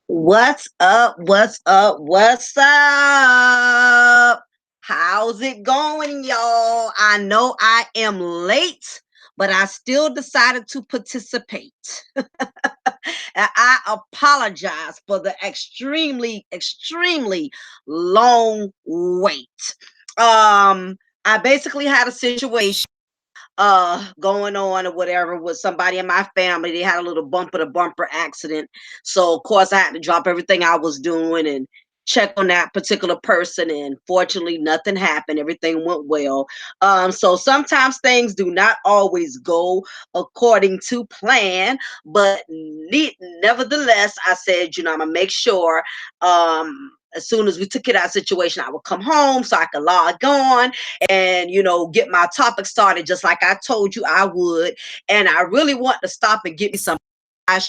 What's up? What's up? What's up? How's it going, y'all? I know I am late, but I still decided to participate. And I apologize for the extremely long wait. I basically had a situation going on or whatever with somebody in my family. They had a little bumper to bumper accident, so of course I had to drop everything I was doing and check on that particular person, and fortunately nothing happened. Everything went well. So sometimes things do not always go according to plan, but nevertheless, I said, I'm gonna make sure as soon as we took it out of situation, I would come home so I could log on and get my topic started just like I told you I would. And I really want to stop and get me some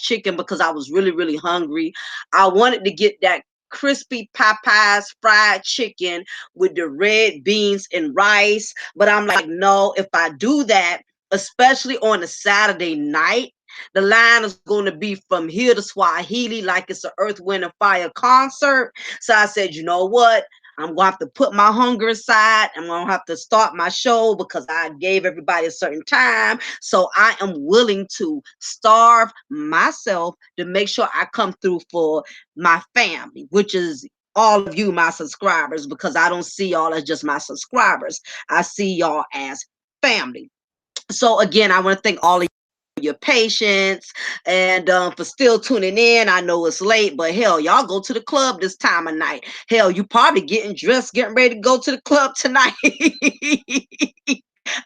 chicken because I was really, really hungry. I wanted to get that crispy Popeyes fried chicken with the red beans and rice. But I'm like, no, if I do that, especially on a Saturday night, the line is going to be from here to Swahili like it's an Earth, Wind, and Fire concert. So I said, you know what? I'm going to have to put my hunger aside. I'm going to have to start my show because I gave everybody a certain time. So I am willing to starve myself to make sure I come through for my family, which is all of you, my subscribers, because I don't see y'all as just my subscribers. I see y'all as family. So again, I want to thank all of your patience and for still tuning in. I know it's late, but hell, y'all go to the club this time of night. Hell, you probably getting dressed, getting ready to go to the club tonight.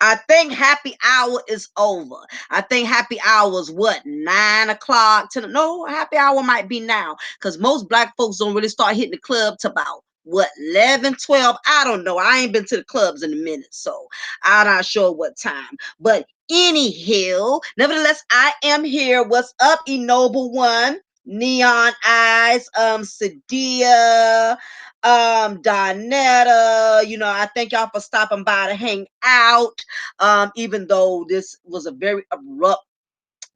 I think happy hour is over. I think happy hour is what, 9 o'clock? No, happy hour might be now because most black folks don't really start hitting the club to about what, 11, 12? I don't know. I ain't been to the clubs in a minute, so I'm not sure what time. But anyhow, nevertheless, I am here. What's up, Ennoble One? Neon Eyes, Sadia, Donetta, I thank y'all for stopping by to hang out. Even though this was a very abrupt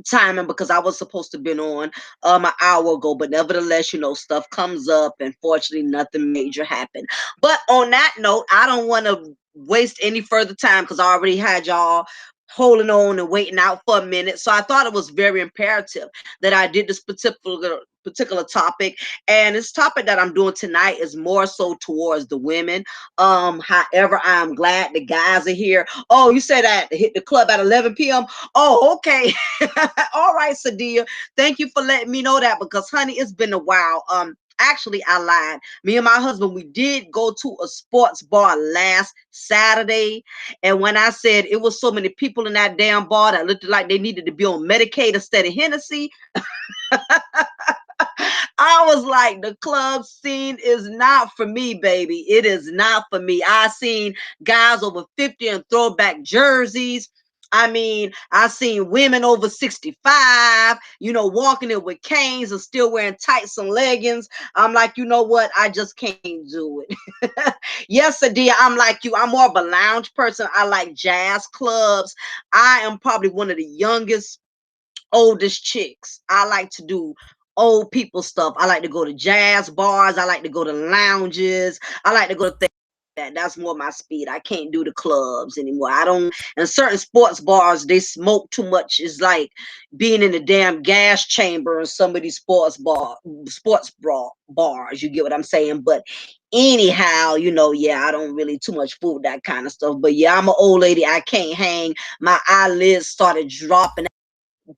timing because I was supposed to have been on an hour ago, but nevertheless, stuff comes up and fortunately nothing major happened. But on that note, I don't want to waste any further time because I already had y'all holding on and waiting out for a minute. So I thought it was very imperative that I did this particular topic. And this topic that I'm doing tonight is more so towards the women. However, I'm glad the guys are here. Oh, you said that hit the club at 11 p.m. Oh, okay. All right, Sadia. Thank you for letting me know that because, honey, it's been a while. Actually, I lied. Me and my husband, we did go to a sports bar last Saturday. And when I said it was so many people in that damn bar that looked like they needed to be on Medicaid instead of Hennessy, I was like, the club scene is not for me, baby. It is not for me. I seen guys over 50 in throwback jerseys. I mean, I seen women over 65, walking in with canes and still wearing tights and leggings. I'm like, you know what? I just can't do it. Yes, Adia, I'm like you. I'm more of a lounge person. I like jazz clubs. I am probably one of the youngest oldest chicks. I like to do old people stuff. I like to go to jazz bars. I like to go to lounges. I like to go to things like that. That's more my speed. I can't do the clubs anymore. I don't. And certain sports bars, they smoke too much. It's like being in the damn gas chamber in some of these bars. You get what I'm saying? But anyhow, yeah, I don't really too much food, that kind of stuff. But yeah, I'm an old lady. I can't hang. My eyelids started dropping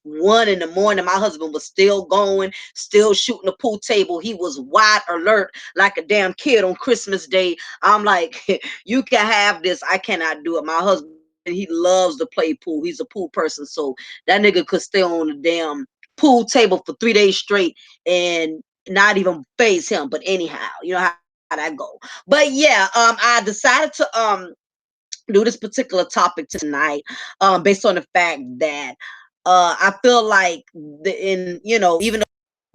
1 in the morning. My husband was still going, still shooting the pool table. He was wide alert like a damn kid on Christmas Day. I'm like, you can have this. I cannot do it. My husband, he loves to play pool. He's a pool person. So that nigga could stay on the damn pool table for 3 days straight and not even phase him. But anyhow, you know how that go. But yeah, I decided to do this particular topic tonight based on the fact that I feel like even though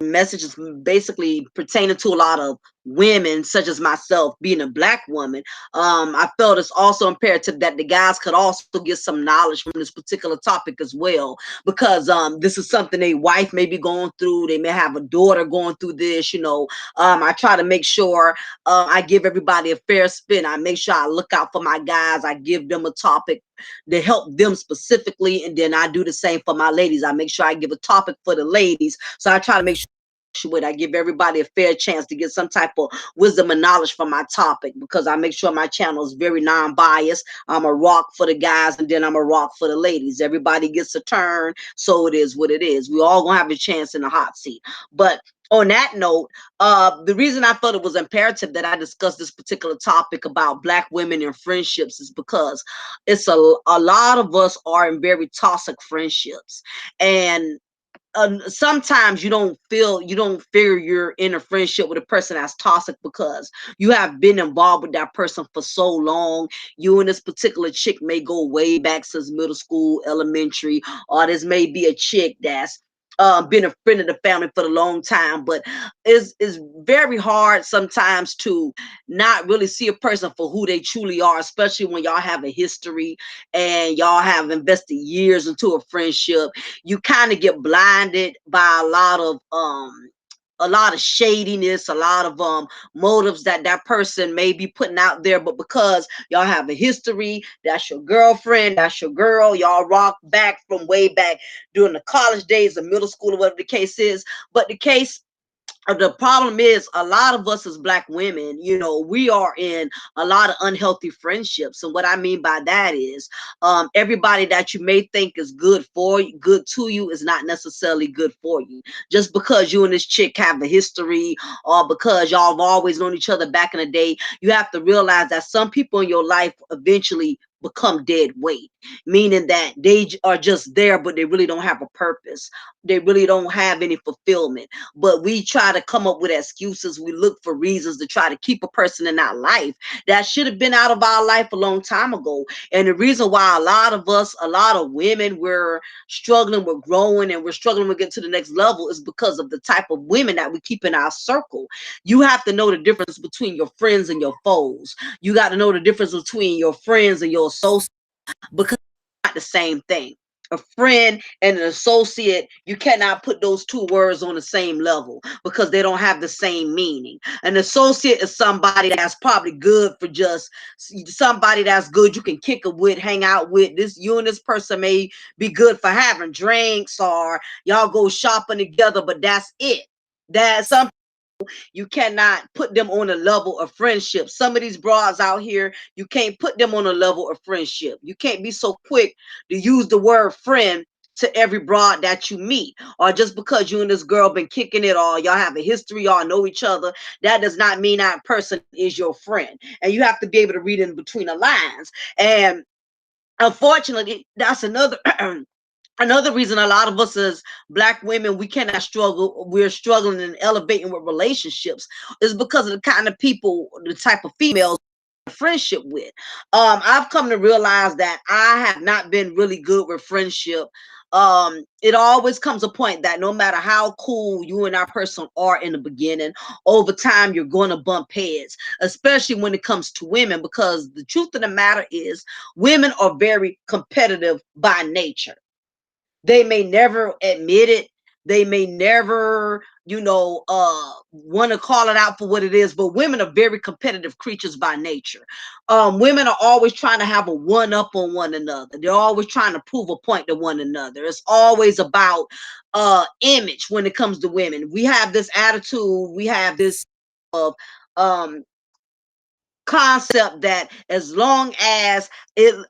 the message is basically pertaining to a lot of women such as myself being a black woman, I felt it's also imperative that the guys could also get some knowledge from this particular topic as well, because this is something a wife may be going through. They may have a daughter going through this. I try to make sure I give everybody a fair spin. I make sure I look out for my guys. I give them a topic to help them specifically, and then I do the same for my ladies. I make sure I give a topic for the ladies. So I try to make sure I give everybody a fair chance to get some type of wisdom and knowledge from my topic, because I make sure my channel is very non-biased. I'm a rock for the guys, and then I'm a rock for the ladies. Everybody gets a turn, so it is what it is. We all gonna have a chance in the hot seat. But on that note, the reason I felt it was imperative that I discuss this particular topic about Black women and friendships is because it's a lot of us are in very toxic friendships, and sometimes you don't figure you're in a friendship with a person that's toxic because you have been involved with that person for so long. You and this particular chick may go way back since middle school, elementary, or this may be a chick that's been a friend of the family for a long time. But it's very hard sometimes to not really see a person for who they truly are, especially when y'all have a history and y'all have invested years into a friendship. You kind of get blinded by a lot of shadiness, a lot of motives that that person may be putting out there. But because y'all have a history, that's your girlfriend, that's your girl, y'all rock back from way back during the college days or middle school or whatever the case is. But the problem is, a lot of us as Black women, we are in a lot of unhealthy friendships. And what I mean by that is, everybody that you may think is good to you is not necessarily good for you. Just because you and this chick have a history, or because y'all have always known each other back in the day, you have to realize that some people in your life eventually become dead weight, meaning that they are just there, but they really don't have a purpose. They really don't have any fulfillment. But we try to come up with excuses. We look for reasons to try to keep a person in our life that should have been out of our life a long time ago. And the reason why a lot of us, a lot of women, we're struggling with growing and we're struggling to get to the next level is because of the type of women that we keep in our circle. You have to know the difference between your friends and your foes. You got to know the difference between your friends and your associates, because it's not the same thing. A friend and an associate, you cannot put those two words on the same level because they don't have the same meaning. An associate is somebody that's probably good for just somebody that's good you can kick it with, hang out with. This you and this person may be good for having drinks or y'all go shopping together, but that's it. That some you cannot put them on a level of friendship. Some of these broads out here, you can't put them on a level of friendship. You can't be so quick to use the word friend to every broad that you meet, or just because you and this girl been kicking it, or y'all have a history, y'all know each other, that does not mean that person is your friend. And you have to be able to read in between the lines. And unfortunately, that's another another reason a lot of us as Black women, we're struggling and elevating with relationships, is because of the kind of people, the type of females friendship with. I've come to realize that I have not been really good with friendship. It always comes a point that no matter how cool you and our person are in the beginning, over time you're going to bump heads, especially when it comes to women, because the truth of the matter is women are very competitive by nature. They may never admit it. They may never, want to call it out for what it is. But women are very competitive creatures by nature. Women are always trying to have a one up on one another. They're always trying to prove a point to one another. It's always about image when it comes to women. We have this attitude. We have this of um concept that as long as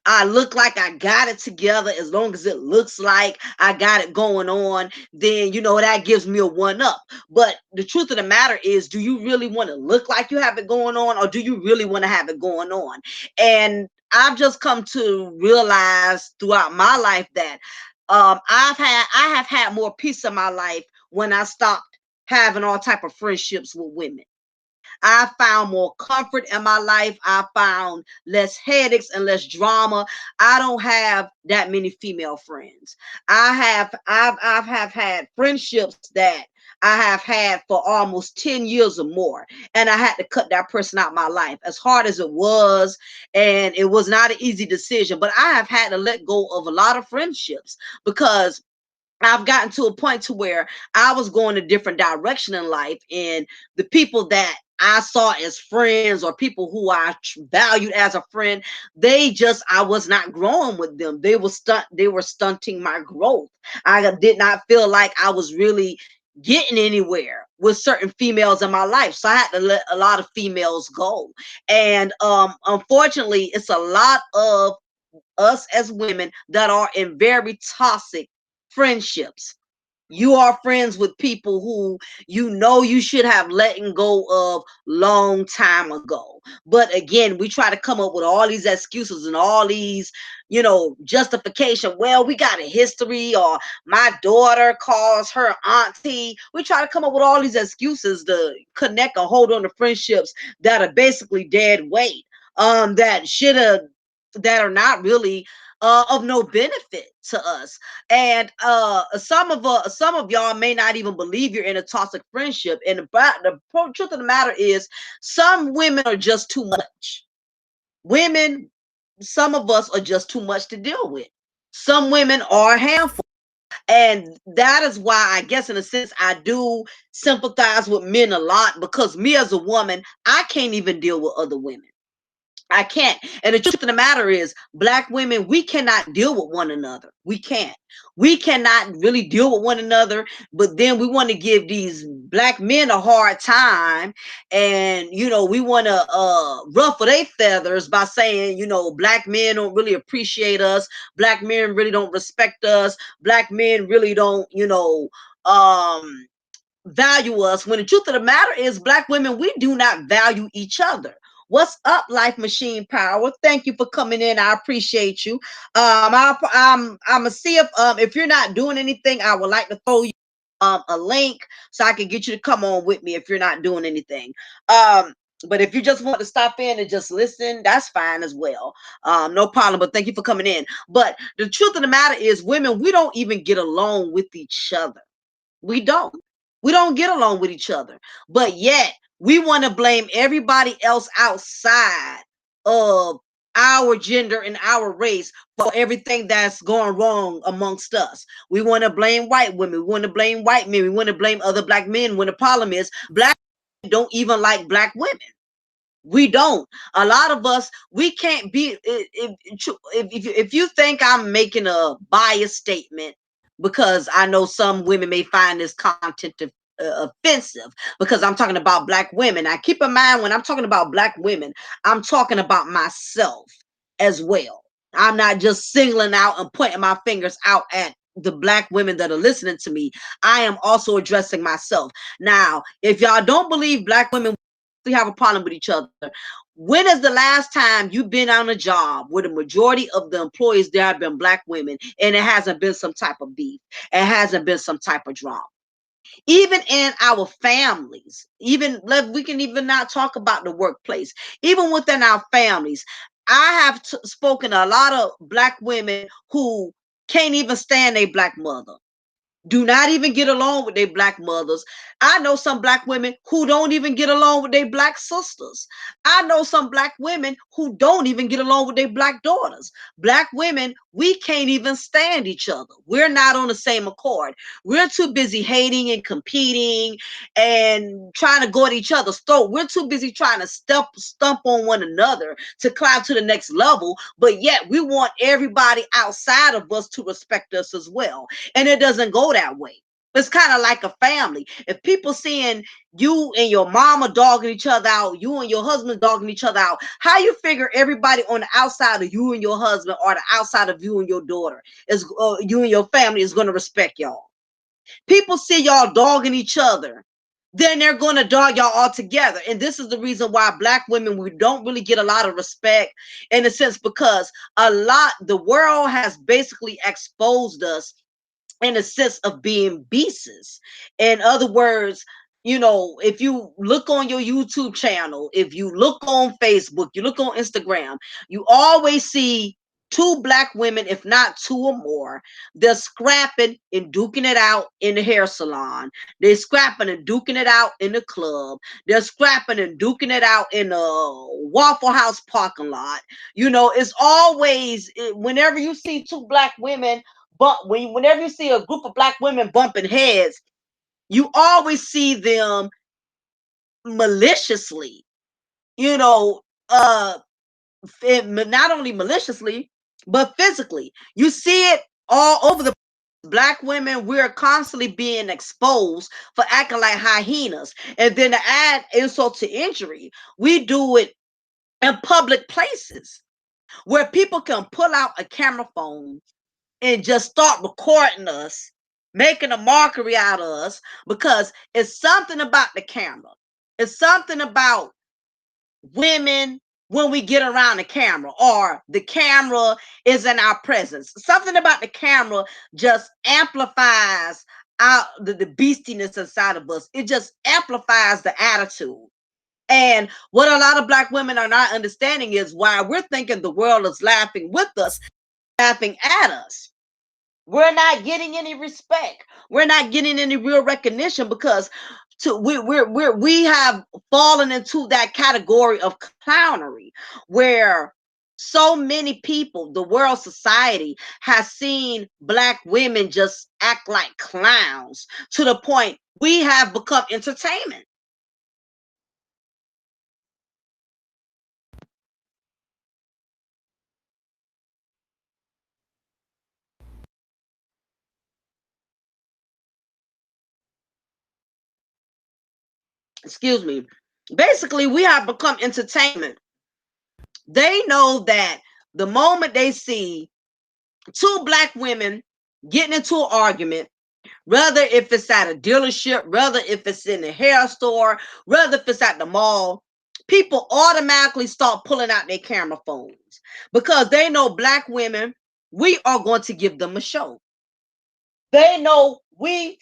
I look like I got it together, as long as it looks like I got it going on, then that gives me a one up. But the truth of the matter is, do you really want to look like you have it going on, or do you really want to have it going on? And I've just come to realize throughout my life that I have had more peace in my life when I stopped having all type of friendships with women. I found more comfort in my life. I found less headaches and less drama. I don't have that many female friends. I've have had friendships that I have had for almost 10 years or more. And I had to cut that person out of my life. As hard as it was, and it was not an easy decision, but I have had to let go of a lot of friendships because I've gotten to a point to where I was going a different direction in life, and the people that I saw as friends or people who I valued as a friend, I was not growing with them. They were stunting my growth. I did not feel like I was really getting anywhere with certain females in my life. So I had to let a lot of females go. And unfortunately, it's a lot of us as women that are in very toxic friendships. You are friends with people who you know you should have letting go of long time ago. But again, we try to come up with all these excuses and all these, justification. Well, we got a history, or my daughter calls her auntie. We try to come up with all these excuses to connect or hold on to friendships that are basically dead weight. That should have that are not really of no benefit to us. And some of y'all may not even believe you're in a toxic friendship. And the truth of the matter is, some women are just too much. Women, some of us are just too much to deal with. Some women are a handful. And that is why I guess in a sense I do sympathize with men a lot, because me as a woman, I can't even deal with other women. I can't. And the truth of the matter is, black women, we cannot deal with one another. We can't. We cannot really deal with one another. But then we want to give these black men a hard time. And, we want to ruffle their feathers by saying, black men don't really appreciate us. Black men really don't respect us. Black men really don't, value us, when the truth of the matter is, black women, we do not value each other. What's up, Life Machine Power? Thank you for coming in. I appreciate you. I'm gonna see if you're not doing anything, I would like to throw you a link so I can get you to come on with me if you're not doing anything. But if you just want to stop in and just listen, that's fine as well. No problem. But thank you for coming in. But the truth of the matter is, women, we don't even get along with each other. We don't. We don't get along with each other. But yet, we want to blame everybody else outside of our gender and our race for everything that's going wrong amongst us. We want to blame white women. We want to blame white men. We want to blame other black men, when the problem is, black men don't even like black women. We don't. A lot of us, we can't be. If you think I'm making a biased statement, because I know some women may find this content offensive, because I'm talking about black women. Now, keep in mind, when I'm talking about black women, I'm talking about myself as well. I'm not just singling out and pointing my fingers out at the black women that are listening to me. I am also addressing myself. Now, if y'all don't believe black women have a problem with each other, when is the last time you've been on a job where the majority of the employees there have been black women, and it hasn't been some type of beef, it hasn't been some type of drama? Even in our families, even we can even not talk about the workplace, even within our families. I have spoken to a lot of black women who can't even stand a black mother, do not even get along with their black mothers. I know some black women who don't even get along with their black sisters. I know some black women who don't even get along with their black daughters. Black women, we can't even stand each other. We're not on the same accord. We're too busy hating and competing and trying to go at each other's throat. We're too busy trying to stump on one another to climb to the next level, but yet we want everybody outside of us to respect us as well. And it doesn't go that way. It's kind of like a family. If people seeing you and your mama dogging each other out, you and your husband dogging each other out, how you figure everybody on the outside of you and your husband, or the outside of you and your daughter, is you and your family, is going to respect y'all? People see y'all dogging each other, then they're going to dog y'all all together. And this is the reason why black women, we don't really get a lot of respect, in a sense, because the world has basically exposed us in a sense of being beasts. In other words, if you look on your YouTube channel, if you look on Facebook, you look on Instagram, you always see two black women, if not two or more. They're scrapping and duking it out in the hair salon. They're scrapping and duking it out in the club. They're scrapping and duking it out in a Waffle House parking lot. It's always, whenever you see two black women, but whenever you see a group of black women bumping heads, you always see them maliciously, you know, uh, not only maliciously, but physically. You see it all over the Black women, we're constantly being exposed for acting like hyenas. And then to add insult to injury, we do it in public places where people can pull out a camera phone and just start recording us, making a mockery out of us, because it's something about the camera. It's something about women when we get around the camera, or the camera is in our presence. Something about the camera just amplifies the beastiness inside of us. It just amplifies the attitude. And what a lot of Black women are not understanding is why we're thinking the world is laughing with us, laughing at us. We're not getting any respect. We're not getting any real recognition because we have fallen into that category of clownery where so many people, the world society, has seen Black women just act like clowns to the point we have become entertainment. Excuse me. Basically, we have become entertainment. They know that the moment they see two Black women getting into an argument, whether if it's at a dealership, whether if it's in a hair store, whether if it's at the mall, people automatically start pulling out their camera phones because they know Black women, we are going to give them a show. They know we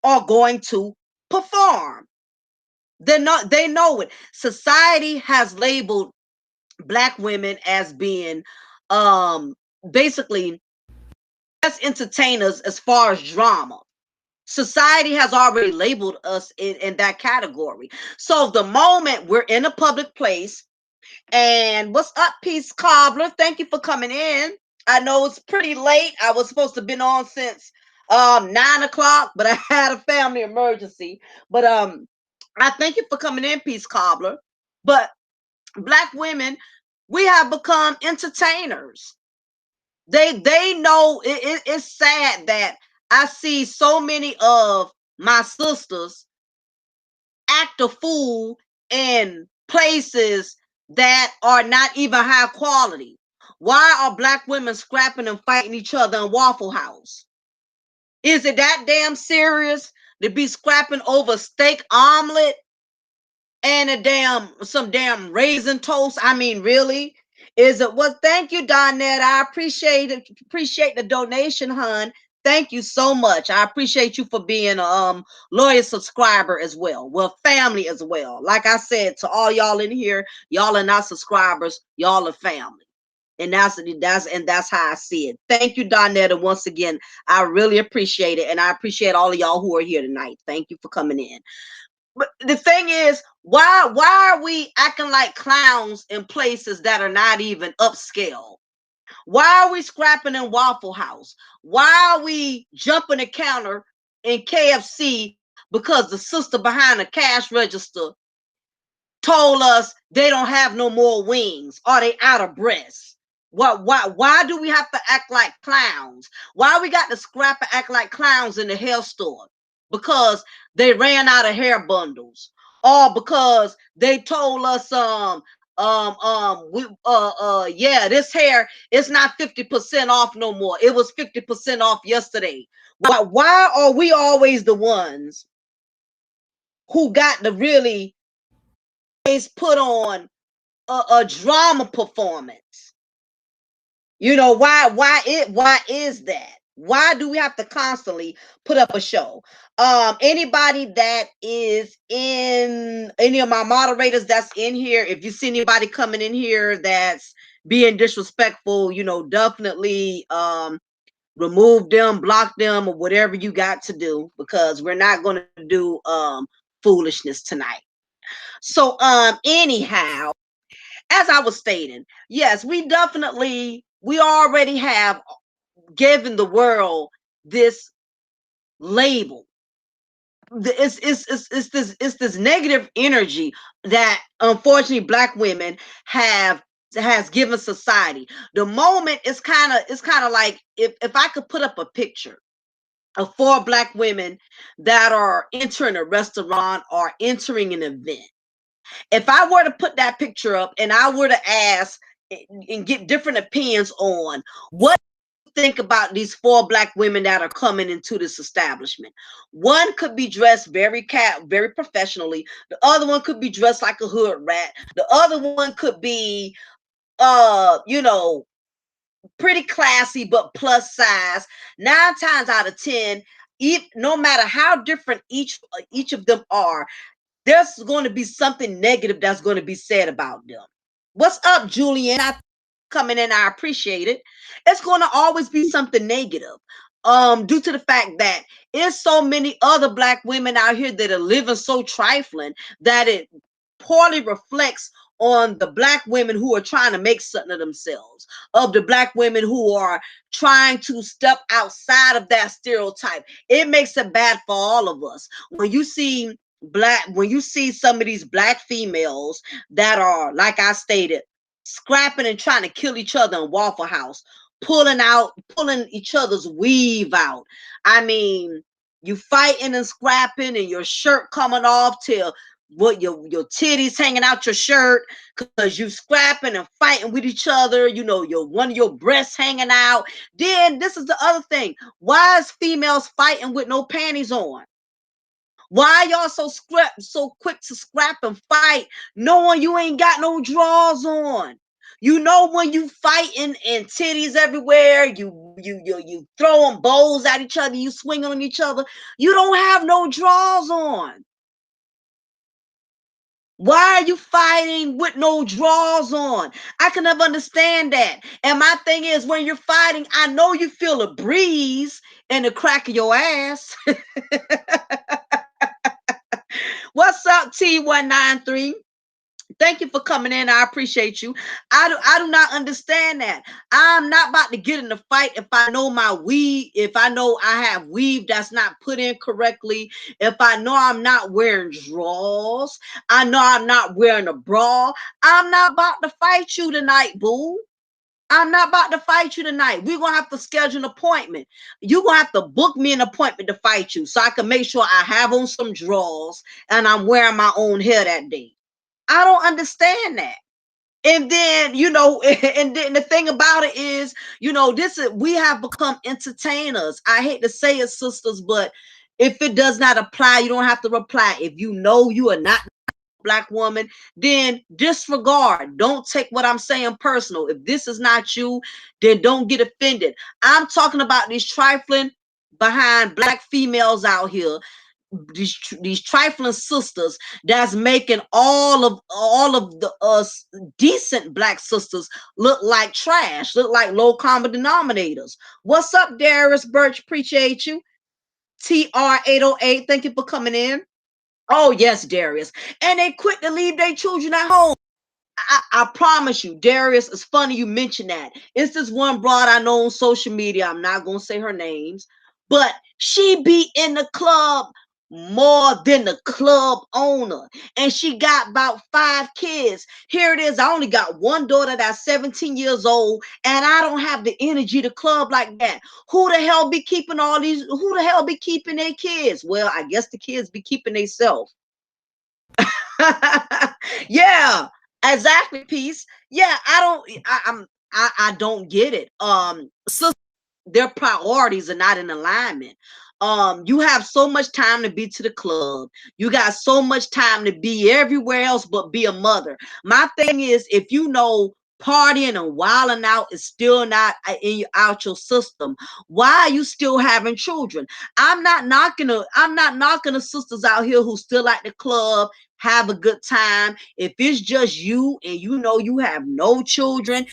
are going to perform. They know it. Society has labeled Black women as being um basically as entertainers as far as drama. Society has already labeled us in that category. So the moment we're in a public place, and what's up, Peace Cobbler? Thank you for coming in. I know it's pretty late. I was supposed to have been on since 9 o'clock, but I had a family emergency. But I thank you for coming in, Peace Cobbler. But Black women, we have become entertainers. They know it's sad that I see so many of my sisters act a fool in places that are not even high quality. Why are Black women scrapping and fighting each other in Waffle House? Is it that damn serious to be scrapping over steak omelet and some damn raisin toast? I mean, really? Is it? Well, thank you, Donette. I appreciate it. Appreciate the donation, hun. Thank you so much. I appreciate you for being a loyal subscriber as well. Well, family as well. Like I said to all y'all in here, y'all are not subscribers, y'all are family. And that's how I see it. Thank you, Donetta. And once again, I really appreciate it. And I appreciate all of y'all who are here tonight. Thank you for coming in. But the thing is, why are we acting like clowns in places that are not even upscale? Why are we scrapping in Waffle House? Why are we jumping the counter in KFC because the sister behind the cash register told us they don't have no more wings or they out of breath? Why do we have to act like clowns? Why we got to scrap and act like clowns in the hair store? Because they ran out of hair bundles, or because they told us yeah, this hair is not 50% off no more. It was 50% off yesterday. Why are we always the ones who got to really put on a drama performance? You know, why is that? Why do we have to constantly put up a show? Anybody that is in any of my moderators that's in here, if you see anybody coming in here that's being disrespectful, you know, definitely remove them, block them, or whatever you got to do, because we're not going to do foolishness tonight. So anyhow, as I was stating, yes, we already have given the world this label. It's this negative energy that unfortunately Black women has given society. The moment it's kind of like, if I could put up a picture of 4 black women that are entering a restaurant or entering an event. If I were to put that picture up and I were to ask and get different opinions on what you think about these 4 black women that are coming into this establishment, one could be dressed very professionally. The other one could be dressed like a hood rat. The other one could be, you know, pretty classy but plus size. 9 times out of 10, no matter how different each of them are, there's going to be something negative that's going to be said about them. What's up, Julian? I coming in, I appreciate it. It's going to always be something negative. Due to the fact that there's so many other black women out here that are living so trifling that it poorly reflects on the black women who are trying to make something of themselves, of the black women who are trying to step outside of that stereotype. It makes it bad for all of us when you see some of these black females that are, like I stated, scrapping and trying to kill each other in Waffle House, pulling each other's weave out. I mean, you fighting and scrapping and your shirt coming off till what your titties hanging out your shirt because you scrapping and fighting with each other, your one of your breasts hanging out. Then this is the other thing. Why is females fighting with no panties on? Why y'all so quick to scrap and fight, knowing you ain't got no drawers on? When you fighting and titties everywhere, you throwing bowls at each other, you swinging on each other, you don't have no drawers on. Why are you fighting with no drawers on? I can never understand that. And my thing is, when you're fighting, I know you feel a breeze in the crack of your ass. What's up, T193? Thank you for coming in. I appreciate you. I do not understand that. I'm not about to get in the fight if I know my weave, if I know I have weave that's not put in correctly, if I know I'm not wearing drawers, I know I'm not wearing a bra. I'm not about to fight you tonight, boo. I'm not about to fight you tonight. We're going to have to schedule an appointment. You're going to have to book me an appointment to fight you so I can make sure I have on some drawers and I'm wearing my own hair that day. I don't understand that. And then, and then the thing about it is, we have become entertainers. I hate to say it, sisters, but if it does not apply, you don't have to reply. If you know you are not black woman, then disregard. Don't take what I'm saying personal. If this is not you, then don't get offended. I'm talking about these trifling behind black females out here, these trifling sisters that's making all of the decent black sisters look like trash, look like low common denominators. What's up, Darius Birch? Appreciate you. TR808, thank you for coming in. Oh, yes, Darius. And they quit to leave their children at home. I promise you, Darius, it's funny you mention that. It's this one broad I know on social media. I'm not going to say her names, but she be in the club more than the club owner. And she got about 5 kids. Here it is. I only got one daughter that's 17 years old, and I don't have the energy to club like that. Who the hell be keeping their kids? Well, I guess the kids be keeping themselves. Yeah, exactly, peace. Yeah, I don't get it. So their priorities are not in alignment. You have so much time to be to the club. You got so much time to be everywhere else but be a mother. My thing is, if you know partying and wilding out is still not out your system, why are you still having children? I'm not knocking the sisters out here who still like the club, have a good time. If it's just you and you have no children,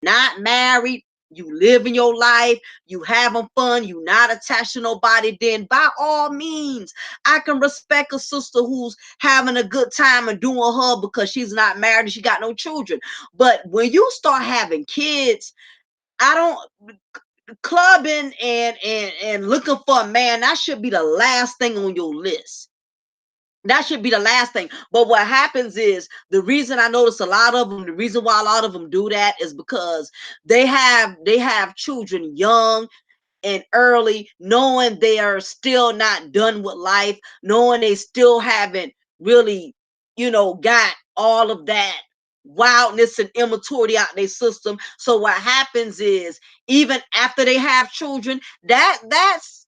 not married, you living your life, you having fun, you not attached to nobody, then by all means, I can respect a sister who's having a good time and doing her because she's not married and she got no children. But when you start having kids, I don't clubbing and looking for a man, that should be the last thing on your list. That should be the last thing. But what happens is, the reason I notice a lot of them, the reason why a lot of them do that is because they have children young. and early, knowing they are still not done with life, knowing they still haven't really, got all of that wildness and immaturity out their system. So what happens is, even after they have children, that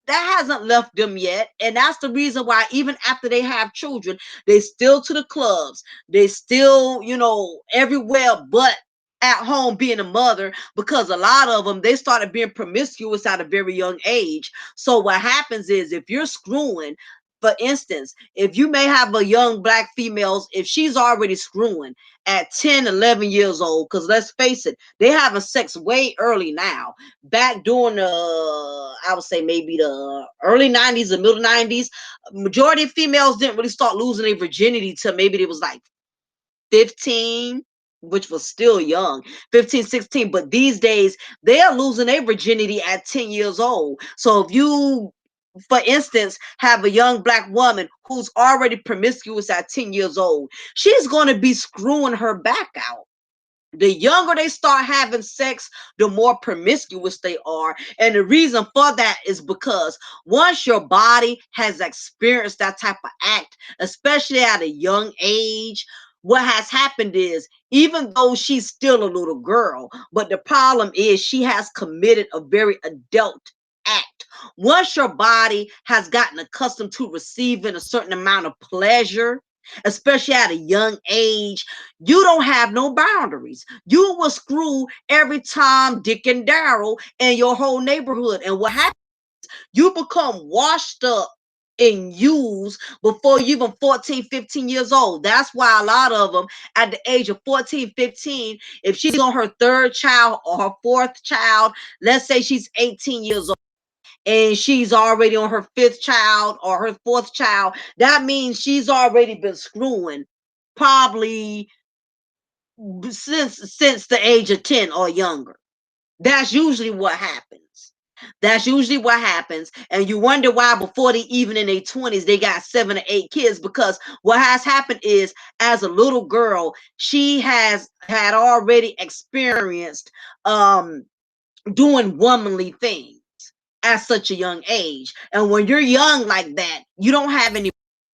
hasn't left them yet. And that's the reason why even after they have children, they still to the clubs, they still, everywhere but at home being a mother, because a lot of them, they started being promiscuous at a very young age. So what happens is, if you're screwing, for instance, if you may have a young black females, if she's already screwing at 10, 11 years old, because let's face it, they having sex way early now. Back during the, I would say maybe the early 90s, the middle 90s, majority of females didn't really start losing their virginity till maybe it was like 15, which was still young, 15, 16. But these days, they are losing their virginity at 10 years old. So if you, for instance, have a young black woman who's already promiscuous at 10 years old, she's going to be screwing her back out. The younger they start having sex, the more promiscuous they are. And the reason for that is because once your body has experienced that type of act, especially at a young age, what has happened is, even though she's still a little girl, but the problem is she has committed a very adult act. Once your body has gotten accustomed to receiving a certain amount of pleasure, especially at a young age, you don't have no boundaries. You will screw every time Dick and Daryl in your whole neighborhood. And what happens, you become washed up and used before you even 14, 15 years old. That's why a lot of them at the age of 14, 15, if she's on her third child or her fourth child, let's say she's 18 years old, and she's already on her fifth child or her fourth child, that means she's already been screwing probably since the age of 10 or younger. That's usually what happens. That's usually what happens. And you wonder why before they even in their 20s, they got 7 or 8 kids. Because what has happened is, as a little girl, she has had already experienced doing womanly things at such a young age. And when you're young like that, you don't have any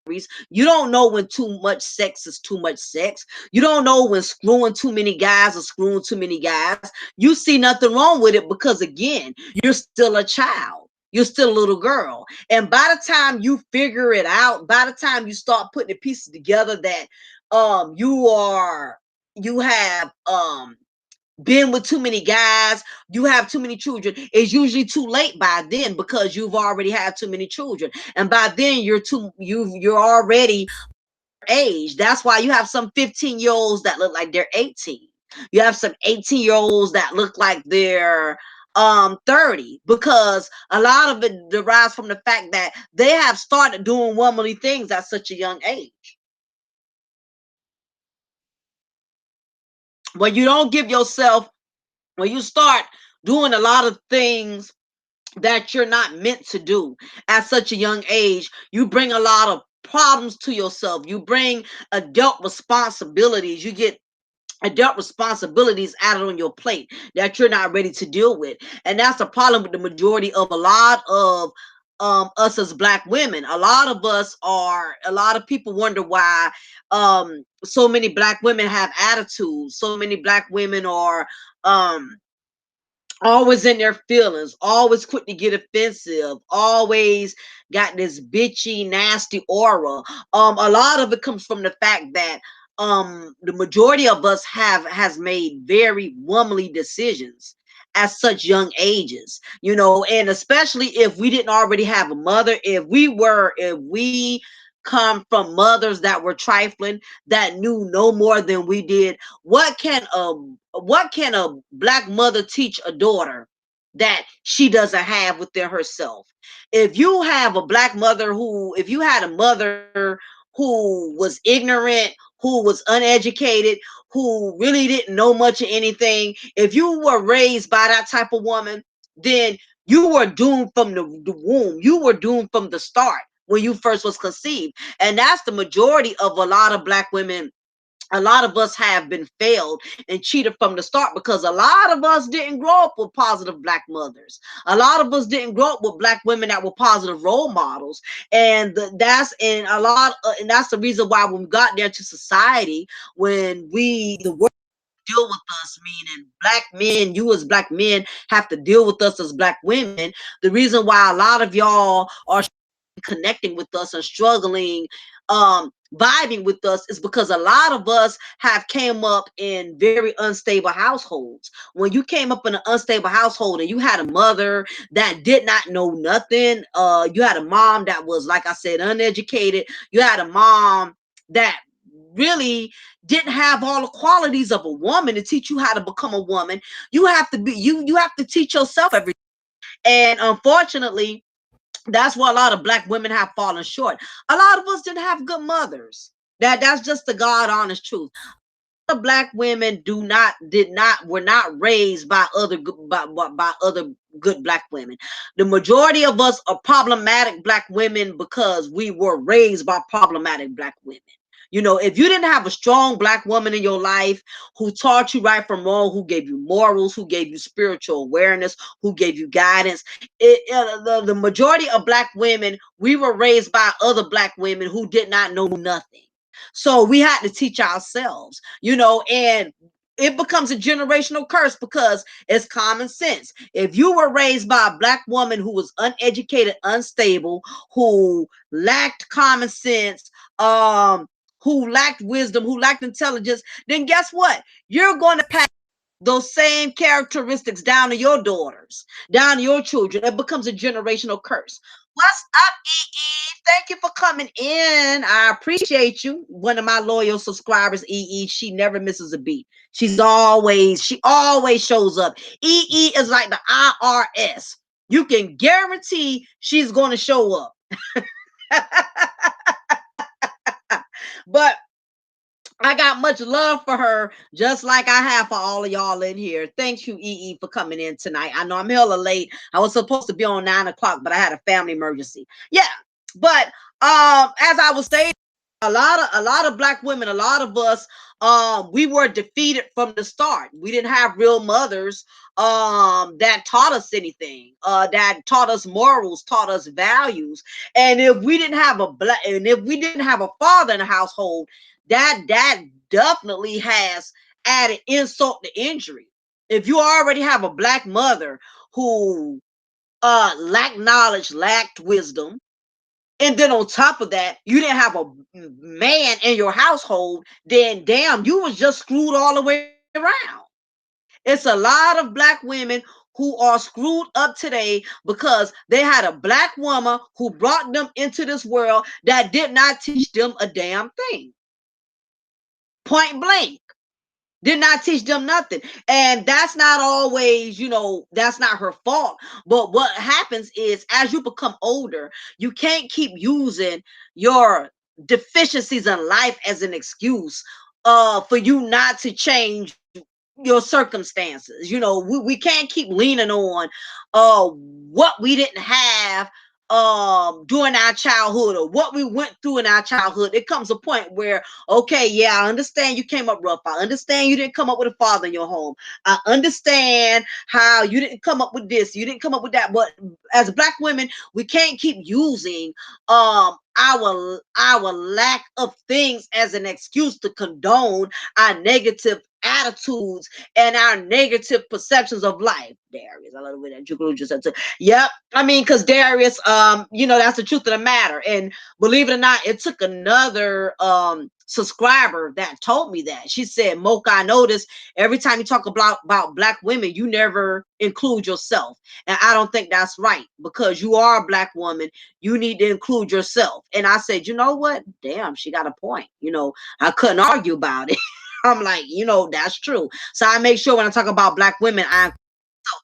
boundaries. You don't know when too much sex is too much sex. You don't know when screwing too many guys or screwing too many guys. You see nothing wrong with it because, again, you're still a child. You're still a little girl. And by the time you figure it out, by the time you start putting the pieces together that you have been with too many guys, you have too many children, it's usually too late by then, because you've already had too many children. And by then you're already age. That's why you have some 15-year-olds that look like they're 18. You have some 18-year-olds that look like they're 30, because a lot of it derives from the fact that they have started doing womanly things at such a young age. When you don't give yourself, when you start doing a lot of things that you're not meant to do at such a young age, you bring a lot of problems to yourself. You bring adult responsibilities. You get adult responsibilities added on your plate that you're not ready to deal with. And that's the problem with the majority of a lot of us as black women. A lot of people wonder why so many black women have attitudes. So many black women are always in their feelings, always quick to get offensive, always got this bitchy, nasty aura. A lot of it comes from the fact that the majority of us has made very womanly decisions at such young ages, and especially if we didn't already have a mother, if we come from mothers that were trifling, that knew no more than we did. What can a black mother teach a daughter that she doesn't have within herself? If you had a mother who was ignorant, who was uneducated, who really didn't know much of anything, if you were raised by that type of woman, then you were doomed from the womb. You were doomed from the start when you first was conceived. And that's the majority of a lot of black women a lot of us have been failed and cheated from the start because a lot of us didn't grow up with positive black mothers. A lot of us didn't grow up with black women that were positive role models, and that's and a lot and that's the reason why when we got there to society, when we the world deal with us, meaning black men, you as black men have to deal with us as black women. The reason why a lot of y'all are connecting with us and struggling, vibing with us, is because a lot of us have came up in very unstable households. When you came up in an unstable household and you had a mother that did not know nothing, you had a mom that was, like I said, uneducated. You had a mom that really didn't have all the qualities of a woman to teach you how to become a woman. You have to be you have to teach yourself everything. And unfortunately, that's where a lot of black women have fallen short. A lot of us didn't have good mothers. That's just the God honest truth. The black women did not were not raised by by other good black women. The majority of us are problematic black women because we were raised by problematic black women. You know, if you didn't have a strong black woman in your life who taught you right from wrong, who gave you morals, who gave you spiritual awareness, who gave you guidance, the majority of black women, we were raised by other black women who did not know nothing. So we had to teach ourselves, you know, and it becomes a generational curse because it's common sense. If you were raised by a black woman who was uneducated, unstable, who lacked common sense, who lacked wisdom, who lacked intelligence, then guess what? You're going to pass those same characteristics down to your daughters, down to your children. It becomes a generational curse. What's up, EE? Thank you for coming in. I appreciate you. One of my loyal subscribers, EE. She never misses a beat. She always shows up. EE is like the IRS. You can guarantee she's going to show up. But I got much love for her, just like I have for all of y'all in here. Thank you, EE, for coming in tonight. I know I'm hella late. I was supposed to be on 9 o'clock, but I had a family emergency. Yeah, but as I was saying, a lot of black women, a lot of us, we were defeated from the start. We didn't have real mothers that taught us anything, that taught us morals, taught us values. And if we didn't have a father in the household, that definitely has added insult to injury. If you already have a black mother who lacked knowledge, lacked wisdom, and then on top of that, you didn't have a man in your household, then damn, you was just screwed all the way around. It's a lot of black women who are screwed up today because they had a black woman who brought them into this world that did not teach them a damn thing. Point blank. Did not teach them nothing. And that's not always, that's not her fault. But what happens is as you become older, you can't keep using your deficiencies in life as an excuse for you not to change your circumstances. We can't keep leaning on what we didn't have during our childhood or what we went through in our childhood. It comes a point where, okay, yeah, I understand you came up rough. I understand you didn't come up with a father in your home. I understand how you didn't come up with this, you didn't come up with that. But as black women, we can't keep using our lack of things as an excuse to condone our negative attitudes and our negative perceptions of life. Darius, I love the way that you just said. Yep, I mean, because Darius, that's the truth of the matter. And believe it or not, it took another subscriber that told me that. She said, Mocha, I noticed every time you talk about black women, you never include yourself. And I don't think that's right, because you are a black woman. You need to include yourself. And I said, you know what? Damn, she got a point. I couldn't argue about it. I'm like, that's true. So I make sure when I talk about black women, I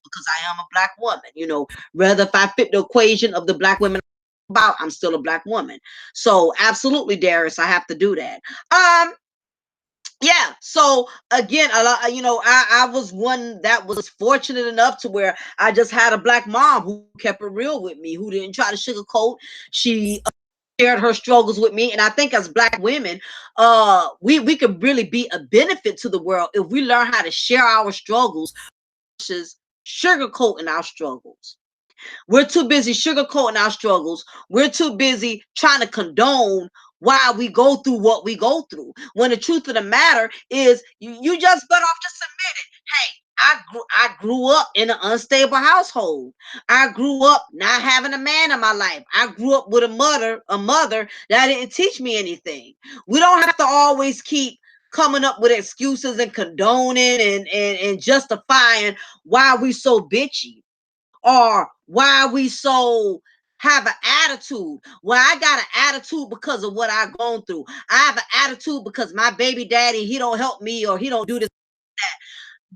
because I am a black woman. Rather if I fit the equation of the black women about, I'm still a black woman. So absolutely, Darius, I have to do that. Yeah. So again, a lot, I was one that was fortunate enough to where I just had a black mom who kept it real with me, who didn't try to sugarcoat. She shared her struggles with me. And I think as Black women, we could really be a benefit to the world if we learn how to share our struggles versus sugarcoating our struggles. We're too busy sugarcoating our struggles. We're too busy trying to condone why we go through what we go through. When the truth of the matter is, you just better off just admit it. Hey, I grew up in an unstable household. I grew up not having a man in my life. I grew up with a mother that didn't teach me anything. We don't have to always keep coming up with excuses and condoning and justifying why we so bitchy or why we so have an attitude. Well, I got an attitude because of what I've gone through. I have an attitude because my baby daddy, he don't help me or he don't do this.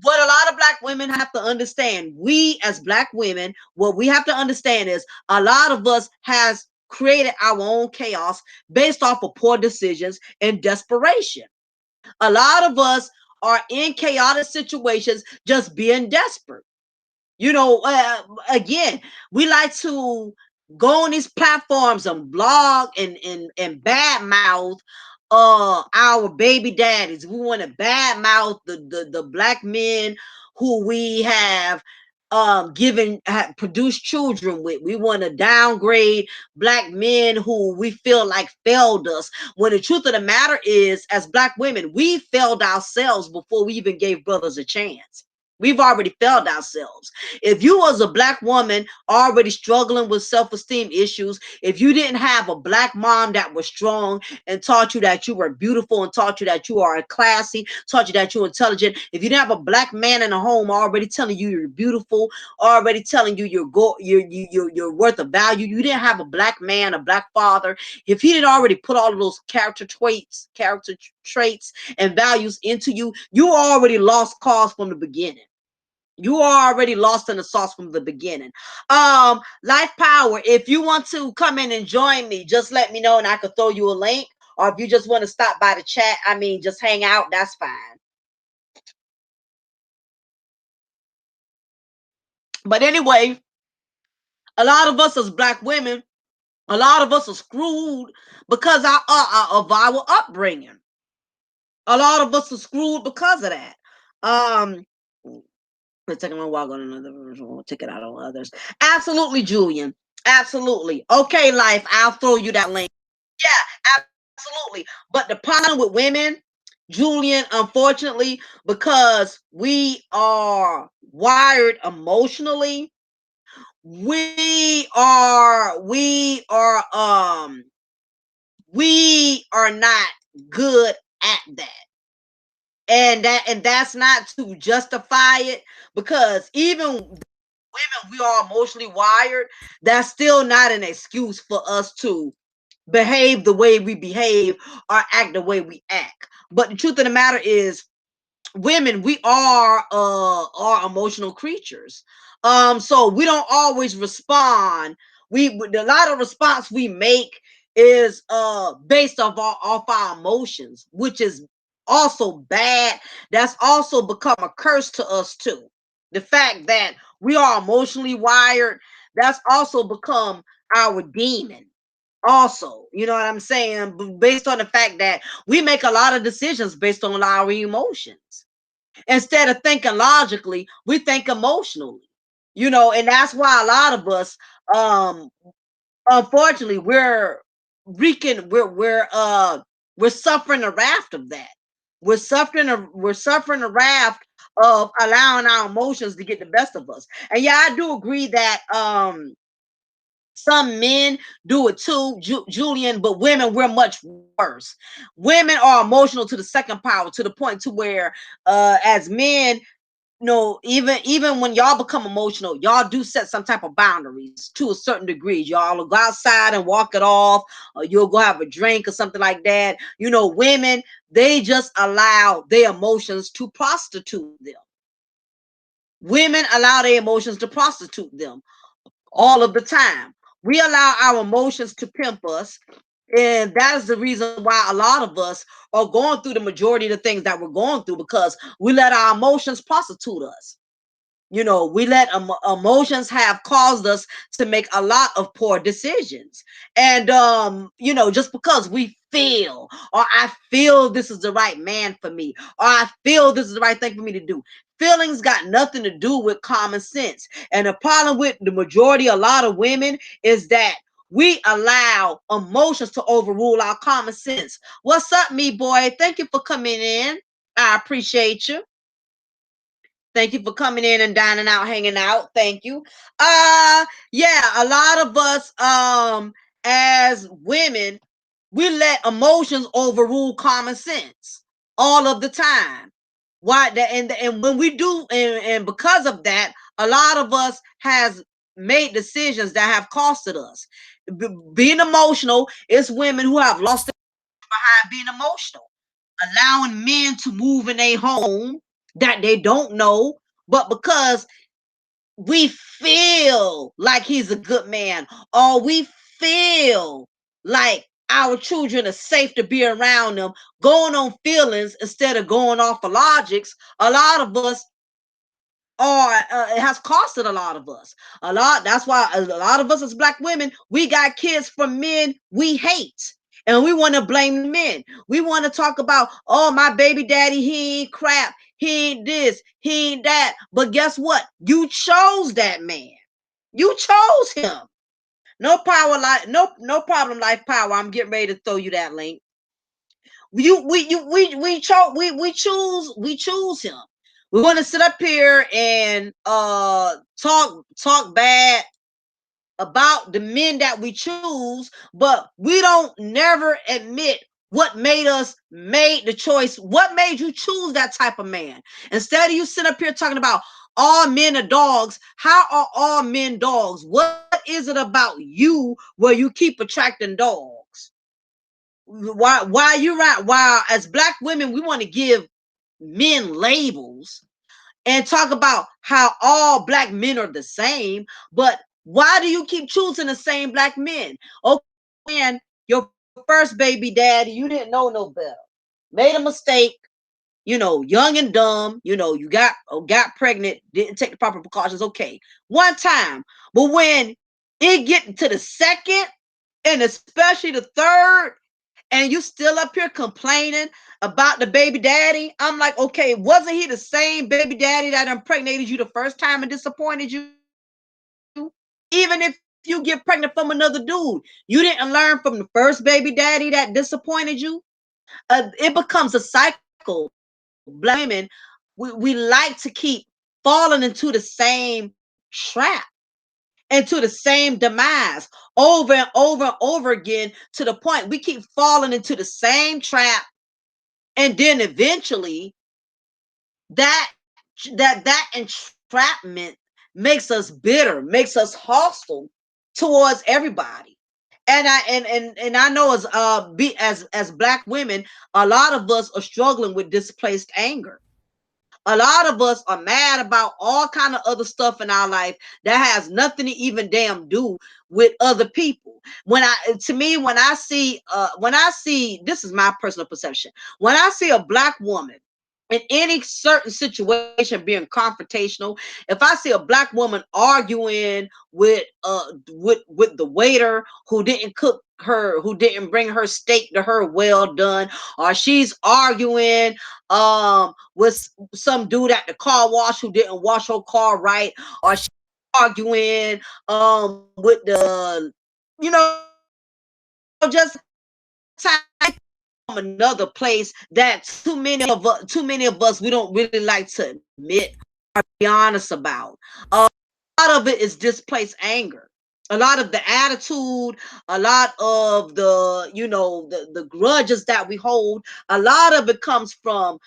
What a lot of Black women have to understand, we as Black women, what we have to understand is a lot of us has created our own chaos based off of poor decisions and desperation. A lot of us are in chaotic situations just being desperate. You know, again, we like to go on these platforms and blog and bad mouth our baby daddies. We want to bad mouth the Black men who we have produced children with. We want to downgrade Black men who we feel like failed us, when the truth of the matter is, as Black women, we failed ourselves before we even gave brothers a chance. We've already failed ourselves. If you was a Black woman already struggling with self-esteem issues, if you didn't have a Black mom that was strong and taught you that you were beautiful and taught you that you are classy, taught you that you're intelligent, if you didn't have a Black man in the home already telling you you're beautiful, already telling you you're worth of value, you didn't have a Black man, a Black father, if he didn't already put all of those character traits and values into you, you already lost cause from the beginning. You are already lost in the sauce from the beginning. Life Power, if you want to come in and join me, just let me know and I could throw you a link. Or if you just want to stop by the chat, I mean, just hang out, that's fine. But anyway, a lot of us as Black women, a lot of us are screwed because of our upbringing. A lot of us are screwed because of that. Let's take a walk on another. We'll take it out on others. Absolutely, Julian. Absolutely. Okay, Life. I'll throw you that link. Yeah, absolutely. But the problem with women, Julian, unfortunately, because we are wired emotionally, we are not good at that. And that's not to justify it, because even women, we are emotionally wired. That's still not an excuse for us to behave the way we behave or act the way we act. But the truth of the matter is, women, we are emotional creatures. So we don't always respond. A lot of response we make is based off our emotions, which is also bad. That's also become a curse to us too. The fact that we are emotionally wired, that's also become our demon also. You know what I'm saying? Based on the fact that we make a lot of decisions based on our emotions. Instead of thinking logically, we think emotionally. And that's why a lot of us, um, unfortunately, we're suffering the wrath of that. We're suffering the wrath of allowing our emotions to get the best of us. And yeah, I do agree that some men do it too, Julian, but women, we're much worse. Women are emotional to the second power, to the point to where, as men, even when y'all become emotional, y'all do set some type of boundaries to a certain degree. Y'all will go outside and walk it off, or you'll go have a drink or something like that. Women, they just allow their emotions to prostitute them. Women allow their emotions to prostitute them all of the time. We allow our emotions to pimp us. And that is the reason why a lot of us are going through the majority of the things that we're going through, because we let our emotions prostitute us. We let emotions have caused us to make a lot of poor decisions. And just because we feel, or I feel this is the right man for me, or I feel this is the right thing for me to do. Feelings got nothing to do with common sense. And the problem with the majority, a lot of women, is that we allow emotions to overrule our common sense. What's up, me boy? Thank you for coming in. I appreciate you. Thank you for coming in and dining out, hanging out. Thank you. Yeah, a lot of us as women, we let emotions overrule common sense all of the time. Why that and when we do, and because of that, a lot of us has made decisions that have costed us. Being emotional is women who have lost their behind being emotional, allowing men to move in a home that they don't know, but because we feel like he's a good man, or we feel like our children are safe to be around them, going on feelings instead of going off of logics, a lot of us are, it has costed a lot of us a lot. That's why a lot of us as black women, we got kids from men we hate, and we want to blame the men. We want to talk about, oh, my baby daddy, he ain't crap, he ain't this, he ain't that. But guess what? You chose that man. You chose him. No power, like no problem, life power. I'm getting ready to throw you that link. We choose him. We want to sit up here and talk bad about the men that we choose, but we don't never admit what made the choice, what made you choose that type of man. Instead of you sit up here talking about all men are dogs, how are all men dogs? What is it about you where you keep attracting dogs? Why you right? While as black women, we want to give men labels and talk about how all black men are the same, but why do you keep choosing the same black men? Okay, man, your first baby daddy, you didn't know no better, made a mistake, young and dumb, you got pregnant, didn't take the proper precautions. Okay, one time, but when it get to the second, and especially the third, and you still up here complaining about the baby daddy, I'm like, okay, wasn't he the same baby daddy that impregnated you the first time and disappointed you? Even if you get pregnant from another dude, you didn't learn from the first baby daddy that disappointed you. It becomes a cycle. Black women, we like to keep falling into the same trap, into the same demise over and over and over again, to the point we keep falling into the same trap. And then eventually that entrapment makes us bitter, makes us hostile towards everybody. And I know as black women, a lot of us are struggling with displaced anger. A lot of us are mad about all kind of other stuff in our life that has nothing to even damn do with other people. When I see this is my personal perception. When I see a black woman in any certain situation being confrontational, if I see a black woman arguing with the waiter who didn't bring her steak to her well done, or she's arguing with some dude at the car wash who didn't wash her car right, or she's arguing with just from another place that too many of us we don't really like to admit or be honest about. A lot of it is displaced anger. A lot of the attitude, a lot of the grudges that we hold, a lot of it comes from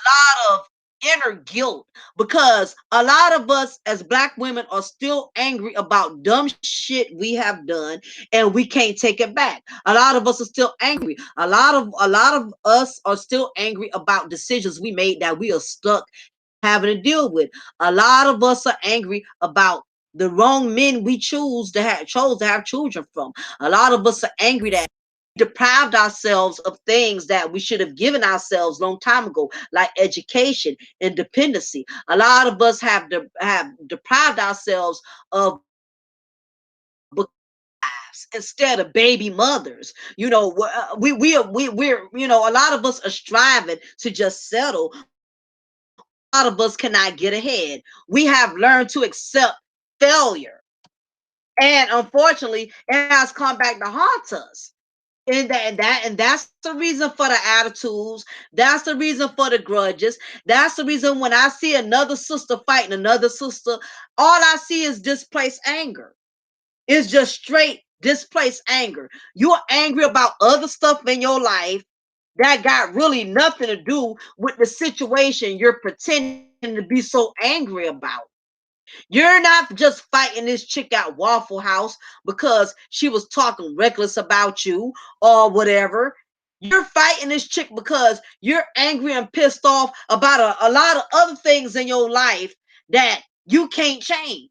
lot of inner guilt, because a lot of us as black women are still angry about dumb shit we have done, and we can't take it back. A lot of us are still angry. A lot of us are still angry about decisions we made that we are stuck having to deal with. A lot of us are angry about the wrong men we chose to have children from. A lot of us are angry that deprived ourselves of things that we should have given ourselves long time ago, like education, independency. A lot of us have deprived ourselves of instead of baby mothers. You know, we're you know, a lot of us are striving to just settle. A lot of us cannot get ahead. We have learned to accept failure, and unfortunately, it has come back to haunt us. And that's the reason for the attitudes. That's the reason for the grudges. That's the reason when I see another sister fighting another sister, all I see is displaced anger. It's just straight displaced anger. You're angry about other stuff in your life that got really nothing to do with the situation you're pretending to be so angry about. You're not just fighting this chick at Waffle House because she was talking reckless about you or whatever. You're fighting this chick because you're angry and pissed off about a lot of other things in your life that you can't change.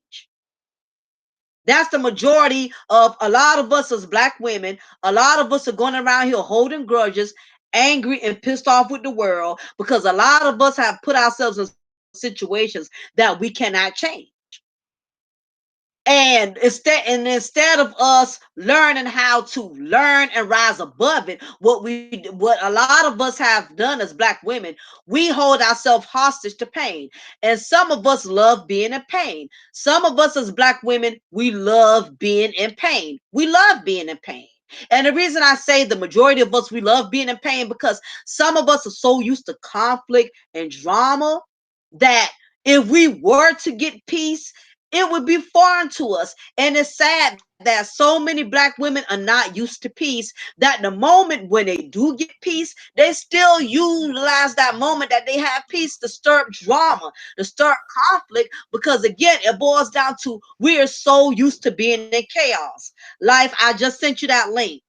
That's the majority of a lot of us as black women. A lot of us are going around here holding grudges, angry and pissed off with the world because a lot of us have put ourselves in situations that we cannot change. And instead of us learning how to learn and rise above it, what a lot of us have done as black women, we hold ourselves hostage to pain. And some of us love being in pain. Some of us as black women, we love being in pain. We love being in pain. And the reason I say the majority of us, we love being in pain, because some of us are so used to conflict and drama that if we were to get peace, it would be foreign to us. And it's sad that so many black women are not used to peace, that the moment when they do get peace, they still utilize that moment that they have peace to stir up drama, to stir up conflict, because again, it boils down to we are so used to being in chaos. Life, I just sent you that link.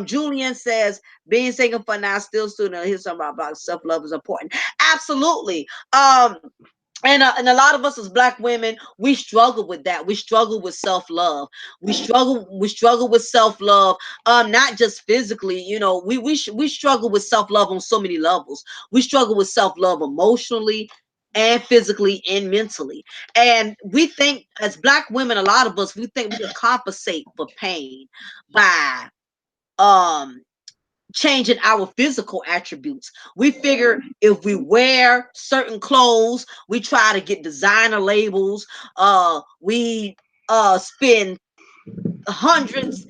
Julian says, being single for now, still student, here's something about self-love is important. Absolutely. And a lot of us as black women, we struggle with that. We struggle with self-love. We struggle with self-love, not just physically. You know, we struggle with self-love on so many levels. We struggle with self-love emotionally and physically and mentally. And we think as black women, a lot of us, we think we can compensate for pain by um changing our physical attributes. We figure if we wear certain clothes, we try to get designer labels. We spend hundreds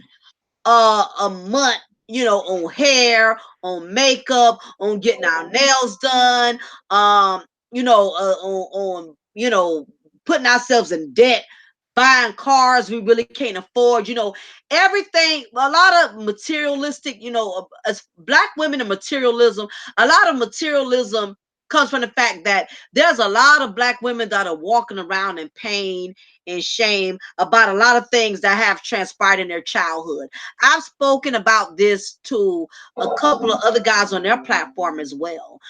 a month, you know, on hair, on makeup, on getting our nails done, you know, on you know, putting ourselves in debt, buying cars we really can't afford, you know, everything, a lot of materialistic, you know, as black women and materialism, a lot of materialism comes from the fact that there's a lot of black women that are walking around in pain and shame about a lot of things that have transpired in their childhood. I've spoken about this to a couple of other guys on their platform as well.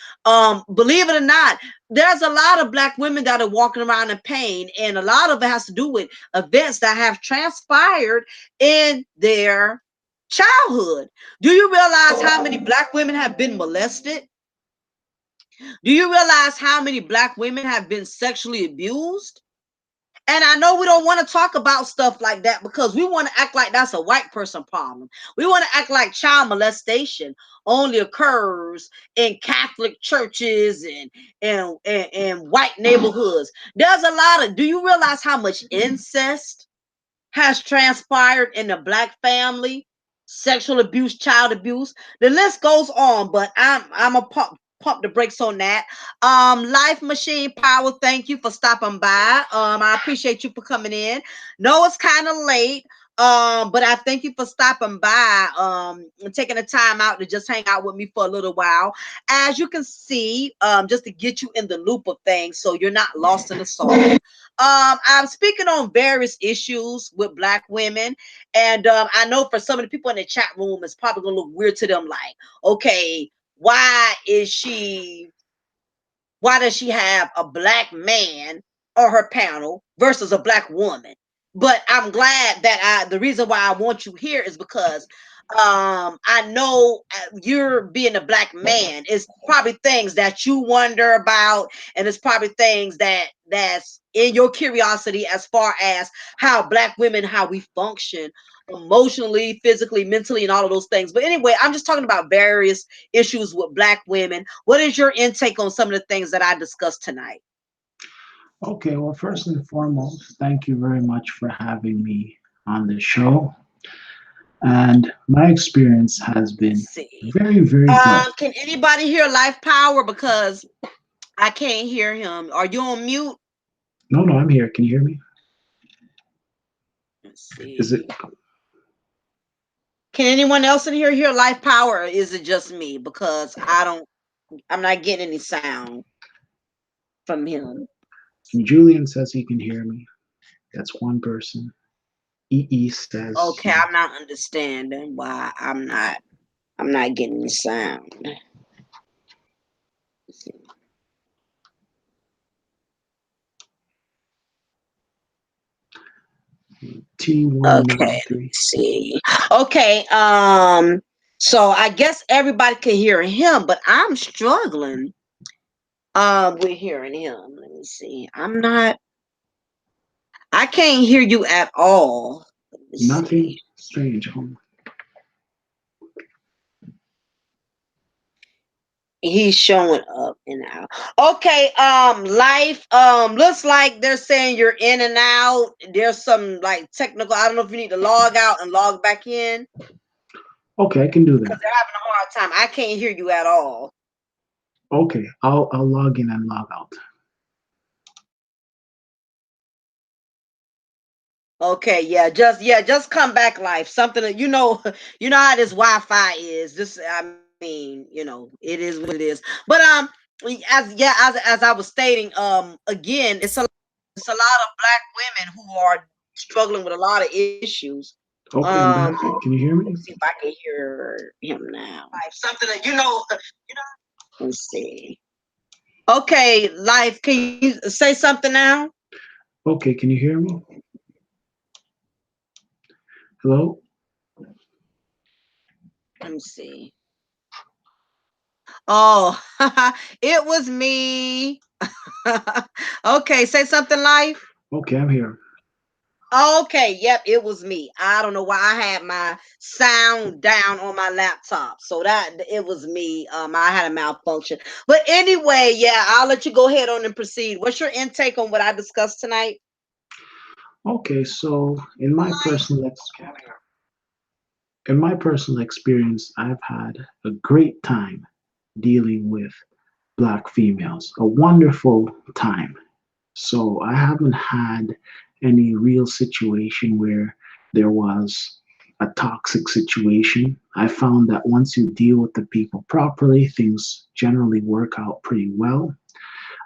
Believe it or not, there's a lot of black women that are walking around in pain, and a lot of it has to do with events that have transpired in their childhood. Do you realize how many black women have been molested? Do you realize how many black women have been sexually abused? And I know we don't want to talk about stuff like that because we want to act like that's a white person problem. We want to act like child molestation only occurs in Catholic churches and white neighborhoods. There's a lot of, do you realize how much incest has transpired in the black family, sexual abuse, child abuse? The list goes on, but I'm a pump the brakes on that. Life Machine Power, thank you for stopping by. I appreciate you for coming in. No, it's kind of late. But I thank you for stopping by, and taking the time out to just hang out with me for a little while. As you can see, just to get you in the loop of things so you're not lost in the sauce. I'm speaking on various issues with black women, and I know for some of the people in the chat room, it's probably gonna look weird to them. Like, okay, why is she? Why does she have a black man on her panel versus a black woman? But I'm glad that the reason why I want you here is because I know you're being a black man. It's probably things that you wonder about, and it's probably things that's in your curiosity as far as how black women, how we function emotionally, physically, mentally, and all of those things. But anyway, I'm just talking about various issues with black women. What is your intake on some of the things that I discussed tonight? Okay, well, first and foremost, thank you very much for having me on the show. And my experience has Let's been see. very, very good. Can anybody hear Life Power? Because I can't hear him. Are you on mute? No, no, I'm here. Can you hear me? Let's Is it see. Can anyone else in here hear Life Power, or is it just me? Because I'm not getting any sound from him. Julian says he can hear me. That's one person. EE says Okay, I'm not understanding why I'm not getting any sound. Let's see. Okay, let me T193. see. Okay, so I guess everybody can hear him, but I'm struggling with hearing him. Let me see. I can't hear you at all. Let me Nothing see. strange. He's showing up and out. Okay, life. Looks like they're saying you're in and out. There's some like technical. I don't know if you need to log out and log back in Okay, I can do because that. they're having a hard time. I can't hear you at all. Okay, I'll log in and log out. Okay, just come back life. Something that you know how this Wi-Fi is. This I mean, it is what it is. But as I was stating, again, it's a lot of black women who are struggling with a lot of issues. Okay, I'm back. Can you hear Let me me? see if I can hear him now. Life, something that you know. Let's see. Okay, life, can you say something now? Okay, can you hear me? Hello? Let me see. Oh, it was me. Okay, say something, life. Okay, I'm here. Okay, yep, it was me. I don't know why I had my sound down on my laptop. So that it was me. I had a malfunction. But anyway, yeah, I'll let you go ahead on and proceed. What's your intake on what I discussed tonight? Okay, so Okay, I'm here. in my personal experience, I've had a great time dealing with black females. A wonderful time. So I haven't had any real situation where there was a toxic situation. I found that once you deal with the people properly, things generally work out pretty well.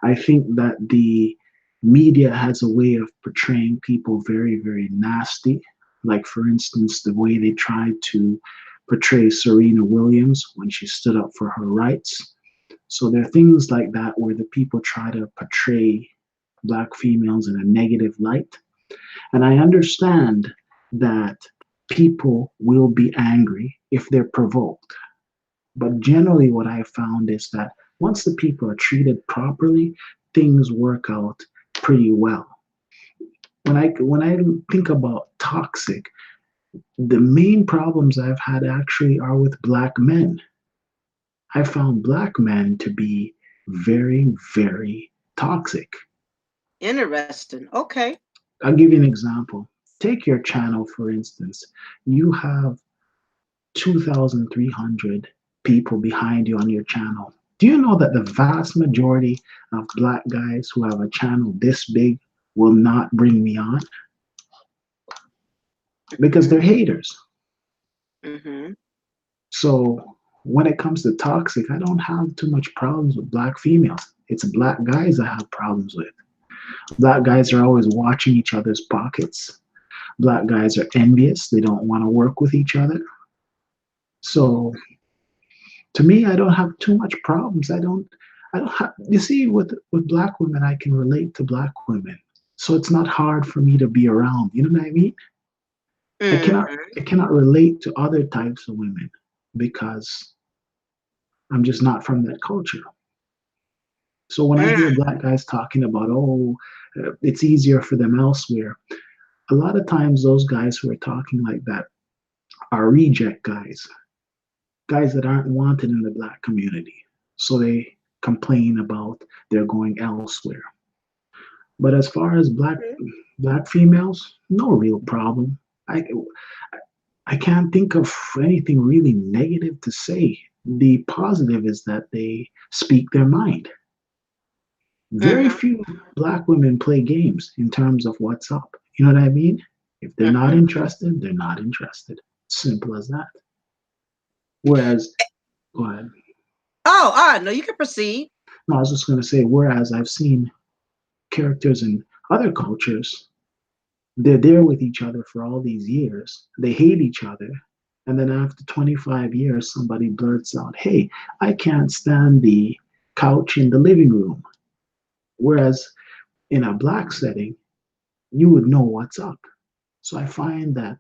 I think that the media has a way of portraying people very, very nasty. Like, for instance, the way they tried to portray Serena Williams when she stood up for her rights. So there are things like that where the people try to portray black females in a negative light. And I understand that people will be angry if they're provoked. But generally, what I have found is that once the people are treated properly, things work out pretty well. When I think about toxic, the main problems I've had actually are with black men. I found black men to be very, very toxic. Interesting. Okay. I'll give you an example. Take your channel, for instance. You have 2,300 people behind you on your channel. Do you know that the vast majority of black guys who have a channel this big will not bring me on because they're Mm-hmm. haters? Mm-hmm. So when it comes to toxic, I don't have too much problems with black females. It's black guys I have problems with. Black guys are always watching each other's pockets. Black guys are envious. They don't want to work with each other. So to me, I don't have too much problems. I don't have, you see, with black women, I can relate to black women. So it's not hard for me to be around. You know what I mean? I cannot Mhm. I cannot relate to other types of women because I'm just not from that culture. So when I Mm. hear black guys talking about, oh, it's easier for them elsewhere, a lot of times those guys who are talking like that are reject guys, guys that aren't wanted in the black community. So they complain about they're going elsewhere. But as far as black females, no real problem. I can't think of anything really negative to say. The positive is that they speak their mind. Very Mhm. few black women play games in terms of what's up. You know what I mean? If they're not Mhm. interested, they're not interested. Simple as that. Whereas, go ahead. Oh, no, you can proceed. No, I was just going to say, whereas I've seen characters in other cultures, they're there with each other for all these years. They hate each other. And then after 25 years, somebody blurts out, hey, I can't stand the couch in the living room. Whereas in a black setting, you would know what's up. So I find that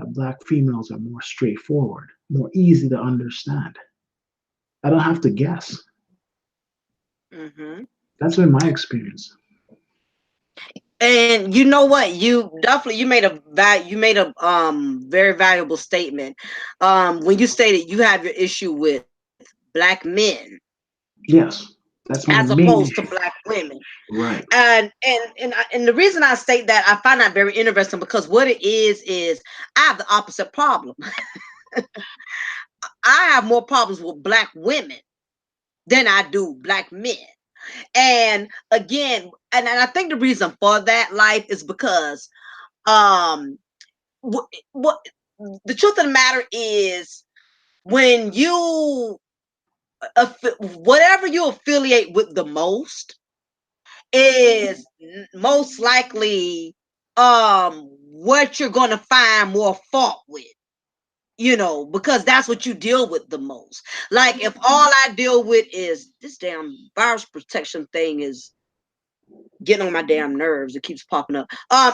black females are more straightforward, more easy to understand. I don't have to guess. Mhm. That's been my experience. And you know what? You definitely you made a very valuable statement. When you stated you have your issue with black men Yes, that's as my main opposed to issue. black women. Right. And the reason I state that, I find that very interesting, because what it is I have the opposite problem. I have more problems with black women than I do black men. And again, and I think the reason for that, life, is because um what the truth of the matter is, when you whatever you affiliate with the most is most likely what you're going to find more fault with, because that's what you deal with the most. Like, if all I deal with is this damn virus protection thing is getting on my damn nerves, it keeps popping up.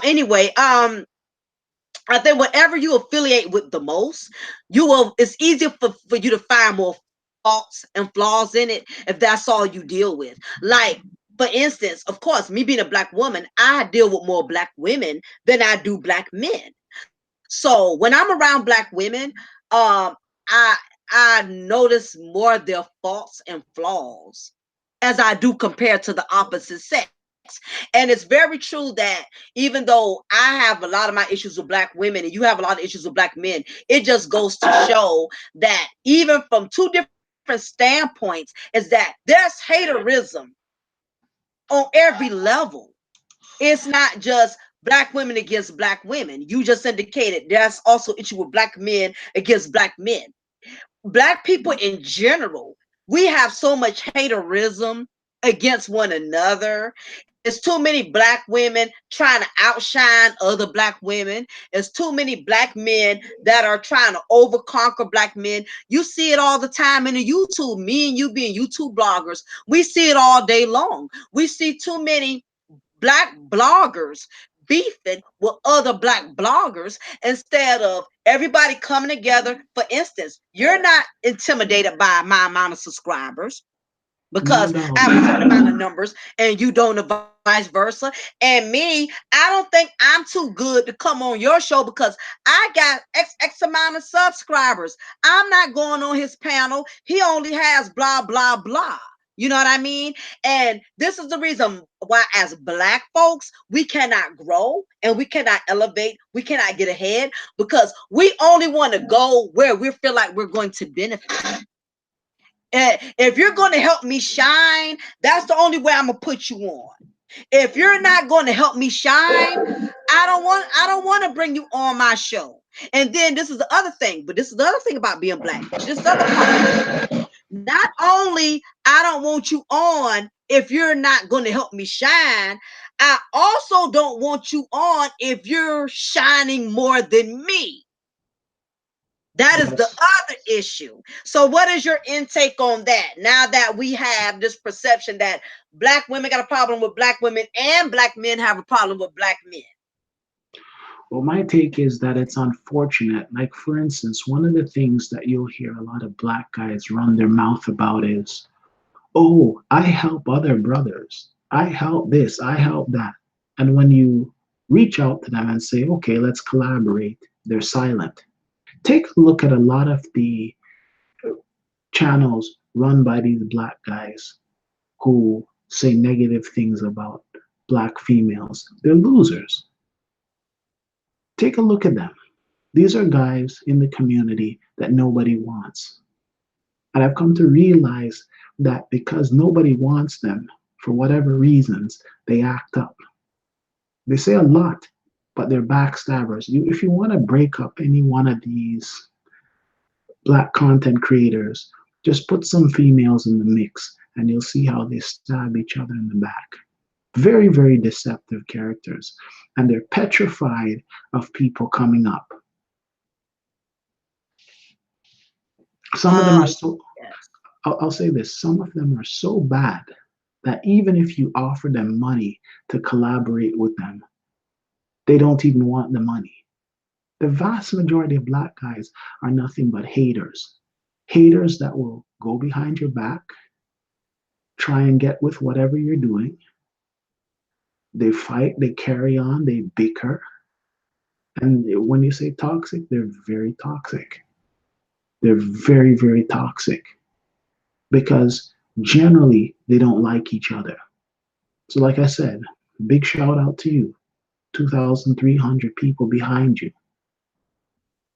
Anyway, I think whatever you affiliate with the most, it's easier for you to find more faults and flaws in it if that's all you deal with. Like, for instance, of course, me being a black woman, I deal with more black women than I do black men. So when I'm around black women, I I notice more of their faults and flaws as I do compared to the opposite sex. And it's very true that even though I have a lot of my issues with black women and you have a lot of issues with black men, it just goes to show that even from two different standpoints, is that there's haterism on every level. It's not just black women against black women. You just indicated there's also issue with black men against black men. Black people in general, we have so much haterism against one another. It's too many black women trying to outshine other black women. It's too many black men that are trying to overconquer black men. You see it all the time in the YouTube. Me and you being YouTube bloggers, we see it all day long. We see too many black bloggers beefing with other black bloggers instead of everybody coming together. For instance, you're not intimidated by my amount of subscribers Not because at all. I have a certain amount of numbers and you don't, and vice versa. And me, I don't think I'm too good to come on your show because I got X amount of subscribers. I'm not going on his panel. He only has blah, blah, blah. You know what I mean? And this is the reason why, as black folks, we cannot grow and we cannot elevate, we cannot get ahead, because we only want to go where we feel like we're going to benefit. If you're going to help me shine, that's the only way I'm gonna put you on. If you're not going to help me shine, I don't want to bring you on my show. And then this is the other thing, but this is the other thing about being black. This is the other part. Not only I don't want you on if you're not going to help me shine, I also don't want you on if you're shining more than me. That is the Yes. other issue. So, what is your intake on that? Now that we have this perception that black women got a problem with black women and black men have a problem with black men. Well, my take is that it's unfortunate. Like, for instance, one of the things that you'll hear a lot of black guys run their mouth about is, oh, I help other brothers. I help this, I help that. And when you reach out to them and say, okay, let's collaborate, they're silent. Take a look at a lot of the channels run by these black guys who say negative things about black females. They're losers. Take a look at them. These are guys in the community that nobody wants. And I've come to realize that because nobody wants them, for whatever reasons, they act up. They say a lot, but they're backstabbers. If you want to break up any one of these black content creators, just put some females in the mix and you'll see how they stab each other in the back. Very, very deceptive characters. And they're petrified of people coming up. Some of them are Um, so, yes. I'll say this, some of them are so bad that even if you offer them money to collaborate with them, they don't even want the money. The vast majority of black guys are nothing but haters. Haters that will go behind your back, try and get with whatever you're doing. They fight, they carry on, they bicker. And when you say toxic, they're very toxic. They're very, very toxic because generally they don't like each other. So, like I said, big shout out to you. 2,300 people behind you.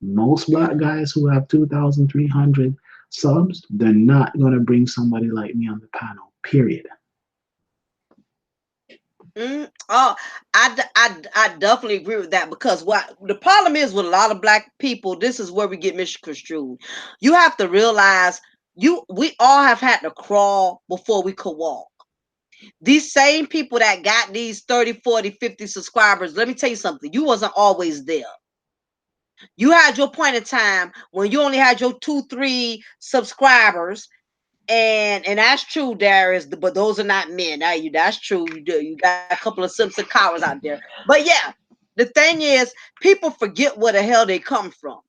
Most black guys who have 2,300 subs, they're not going to bring somebody like me on the panel, period. Oh, I definitely agree with that because what the problem is with a lot of black people, this is where we get misconstrued. You have to realize we all have had to crawl before we could walk. These same people that got these 30, 40, 50 subscribers, let me tell you something, you wasn't always there. You had your point in time when you only had your 2, 3 subscribers, and that's true, Darius. But those are not men. Now that's true. You do. You got a couple of Simpson cowards out there. But yeah, the thing is, people forget where the hell they come from,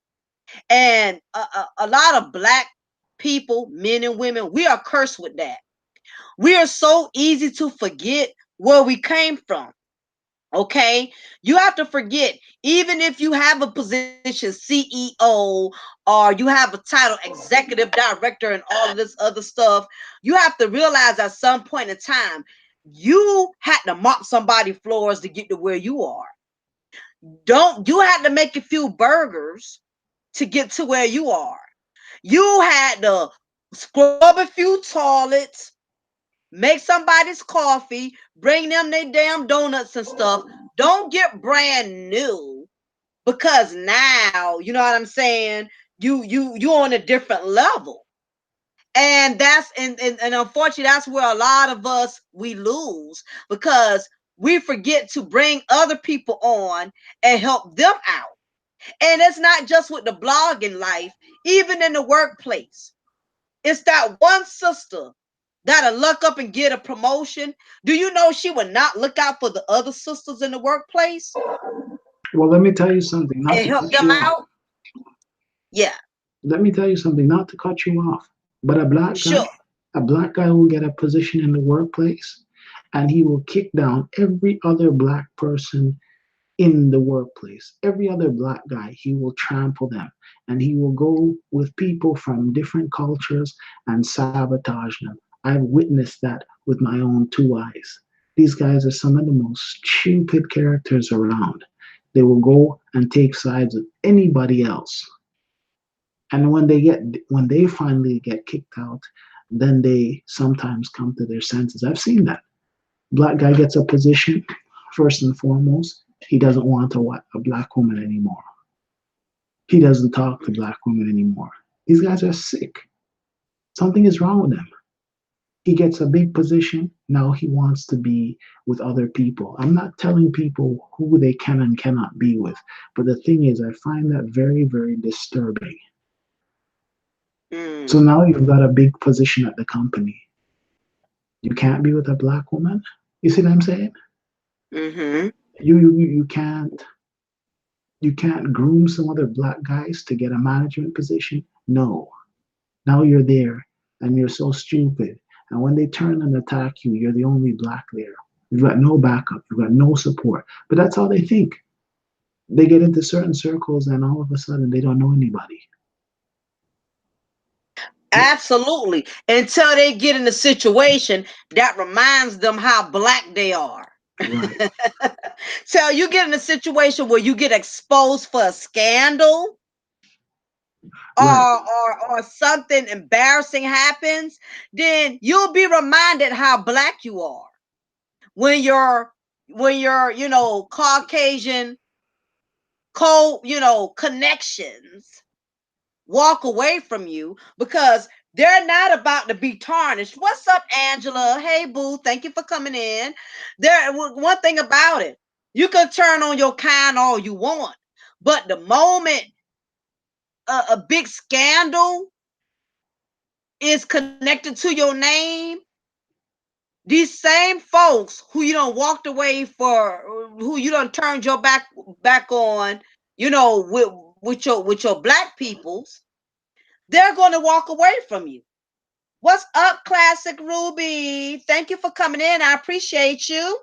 and a lot of black people, men and women, we are cursed with that. We are so easy to forget where we came from. Okay, you have to forget, even if you have a position CEO or you have a title executive director and all of this other stuff, you have to realize at some point in time you had to mop somebody floors to get to where you are. Don't you had to make a few burgers to get to where you are. You had to scrub a few toilets, make somebody's coffee, bring them their damn donuts and stuff. Don't get brand new because now, you know what I'm saying, you on a different level. And and unfortunately that's where a lot of us we lose because we forget to bring other people on and help them out. And it's not just with the blogging life, even in the workplace. It's that one sister that'll look up and get a promotion. Do you know she would not look out for the other sisters in the workplace Well, let me tell you something, not and to help cut them you off. out? Yeah, Let me tell you something, not to cut you off. But sure. a black guy will get a position in the workplace and he will kick down every other black person in the workplace. Every other black guy, he will trample them and he will go with people from different cultures and sabotage them. I've witnessed that with my own two eyes. These guys are some of the most stupid characters around. They will go and take sides with anybody else. And when they finally get kicked out, then they sometimes come to their senses. I've seen that. Black guy gets a position, first and foremost, he doesn't want a black woman anymore. He doesn't talk to black women anymore. These guys are sick. Something is wrong with them. He gets a big position. Now he wants to be with other people. I'm not telling people who they can and cannot be with. But the thing is, I find that very, very disturbing. So Mm, now you've got a big position at the company. You can't be with a black woman. You see what I'm saying? mm-hmm. You can't. You can't groom some other black guys to get a management position. No. Now you're there and you're so stupid. And when they turn and attack you, you're the only black there. You've got no backup, you've got no support. But that's how they think. They get into certain circles and all of a sudden they don't know anybody. Absolutely. Until they get in a situation that reminds them how black they are. Right, So you get in a situation where you get exposed for a scandal, right. or something embarrassing happens, then you'll be reminded how black you are. When your Caucasian connections walk away from you because they're not about to be tarnished. What's up, Angela? Hey, boo. Thank you for coming in. There, one thing about it, you can turn on your kind all you want, but the moment a big scandal is connected to your name, these same folks who you don't walked away for, who you don't turned your back on, with your black peoples, they're going to walk away from you. What's up, Classic Ruby? Thank you for coming in. I appreciate you.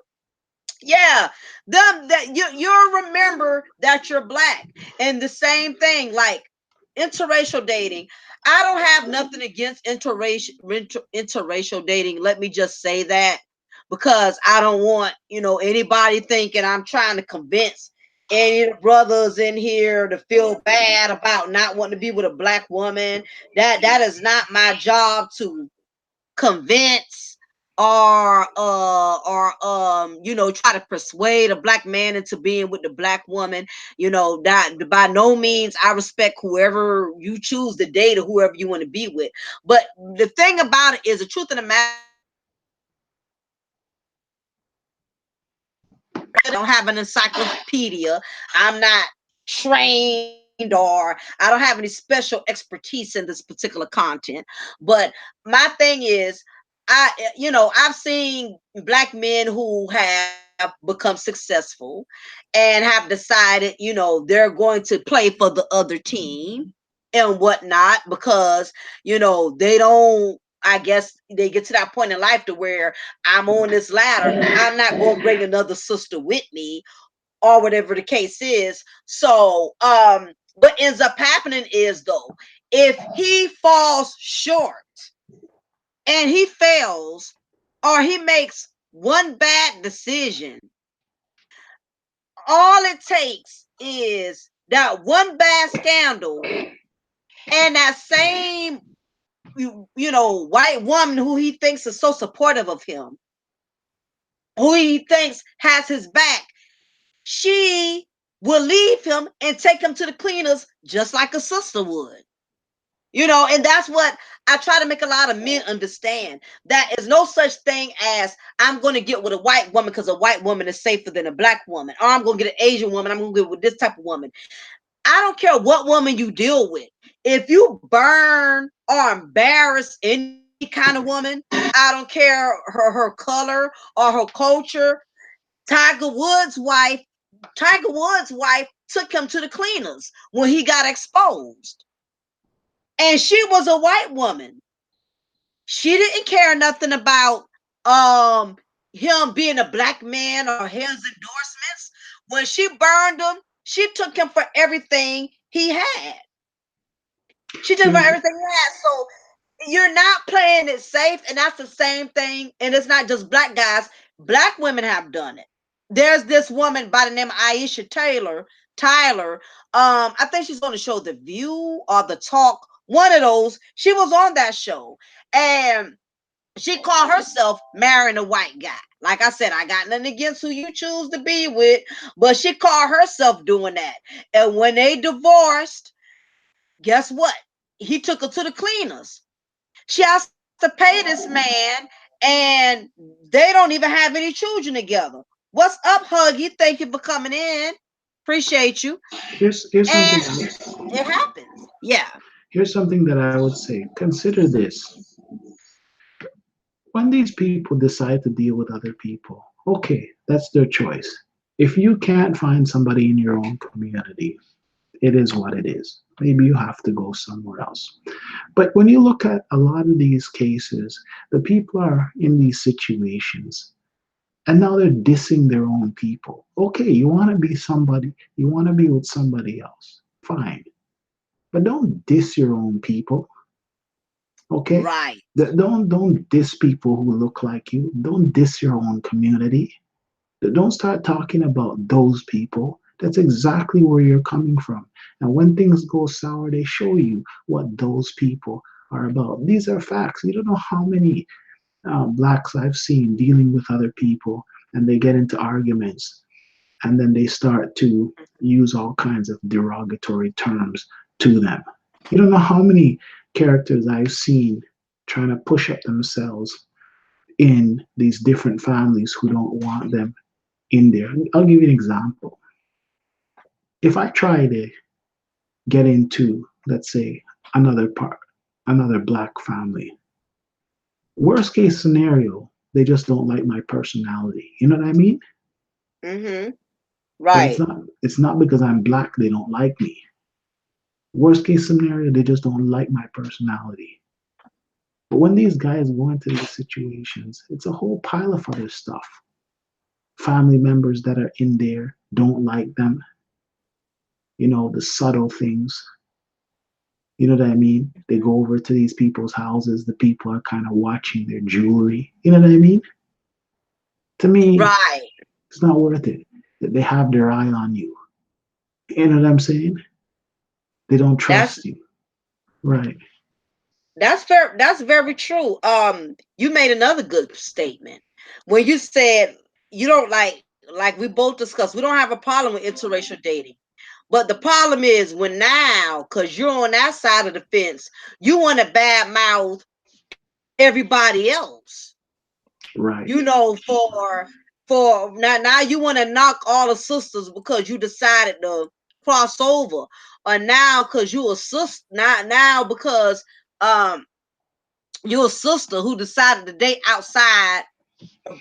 Yeah, them that you'll remember that you're black. And the same thing, like interracial dating. I don't have nothing against interracial dating. Let me just say that, because I don't want anybody thinking I'm trying to convince any of the brothers in here to feel bad about not wanting to be with a black woman. That is not my job to convince or try to persuade a black man into being with the black woman. That by no means, I respect whoever you choose to date or whoever you want to be with. But the thing about it is, the truth of the matter is, I don't have an encyclopedia. I'm not trained, or I don't have any special expertise in this particular content. But my thing is, I've seen black men who have become successful and have decided, they're going to play for the other team and whatnot, because they don't, I guess they get to that point in life to where I'm on this ladder, I'm not going to bring another sister with me, or whatever the case is. So what ends up happening is, though, if he falls short and he fails, or he makes one bad decision, all it takes is that one bad scandal, and that same white woman who he thinks is so supportive of him, who he thinks has his back, she will leave him and take him to the cleaners just like a sister would. And that's what I try to make a lot of men understand. That is no such thing as I'm going to get with a white woman because a white woman is safer than a black woman, or I'm going to get an Asian woman, I'm going to get with this type of woman. I don't care what woman you deal with. If you burn or embarrass any kind of woman, I don't care her color or her culture. Tiger Woods' wife, Tiger Woods' wife took him to the cleaners when he got exposed. And she was a white woman. She didn't care nothing about um him being a black man or his endorsements. When she burned him, she took him for everything he had. She took him for Here's everything he had. So you're not playing it safe, and that's the same thing. And it's not just black guys. Black women have done it. There's this woman by the name of Aisha Tyler. I think she's on the show The View or The Talk, one of those. She was on that show, and she called herself marrying a white guy. Like I said, I got nothing against who you choose to be with, but she called herself doing that. And when they divorced, guess what? He took her to the cleaners. She has to pay this man, and they don't even have any children together. What's up, Huggy? Thank you for coming in. Appreciate you. here's something And it happens. Yeah. here's something that I would say. Consider this. When these people decide to deal with other people, okay, that's their choice. If you can't find somebody in your own community, it is what it is. Maybe you have to go somewhere else. But when you look at a lot of these cases, the people are in these situations and now they're dissing their own people. Okay, you want to be somebody, you want to be with somebody else. Fine. But don't diss your own people, okay? Right. Don't diss people who look like you. Don't diss your own community. Don't start talking about those people. That's exactly where you're coming from. And when things go sour, they show you what those people are about. These are facts. You don't know how many blacks I've seen dealing with other people and they get into arguments and then they start to use all kinds of derogatory terms to them. You don't know how many characters I've seen trying to push up themselves in these different families who don't want them in there. I'll give you an example. If I try to get into, let's say, another black family, worst case scenario, they just don't like my personality. You know what I mean? Mm-hmm. But Right. it's not because I'm black they don't like me. Worst case scenario, they just don't like my personality. But when these guys go into these situations, it's a whole pile of other stuff. Family members that are in there don't like them, the subtle things. You know what I mean? They go over to these people's houses. The people are kind of watching their jewelry. You know what I mean? To me, Right. it's not worth it. They have their eye on you. You know what I'm saying? They don't That's trust you. Right. that's very true. You made another good statement when you said you don't like we both discussed. We don't have a problem with interracial dating, but the problem is when now, because you're on that side of the fence, you want to badmouth everybody else. Right. For now you want to knock all the sisters because you decided to cross over, or now because you a sister, now because um you're a sister who decided to date outside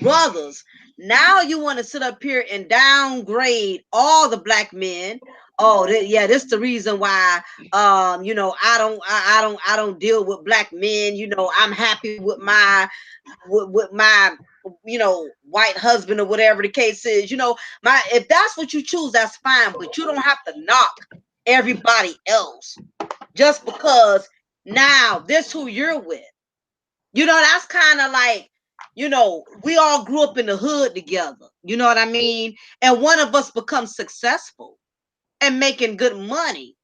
brothers. Now you want to sit up here and downgrade all the black men. Oh, yeah, this the reason why. I don't deal with black men. I'm happy with my white husband or whatever the case is. My if that's what you choose, that's fine. But you don't have to knock everybody else just because now this who you're with. That's kind of like, we all grew up in the hood together. You know what I mean? And one of us becomes successful and making good money.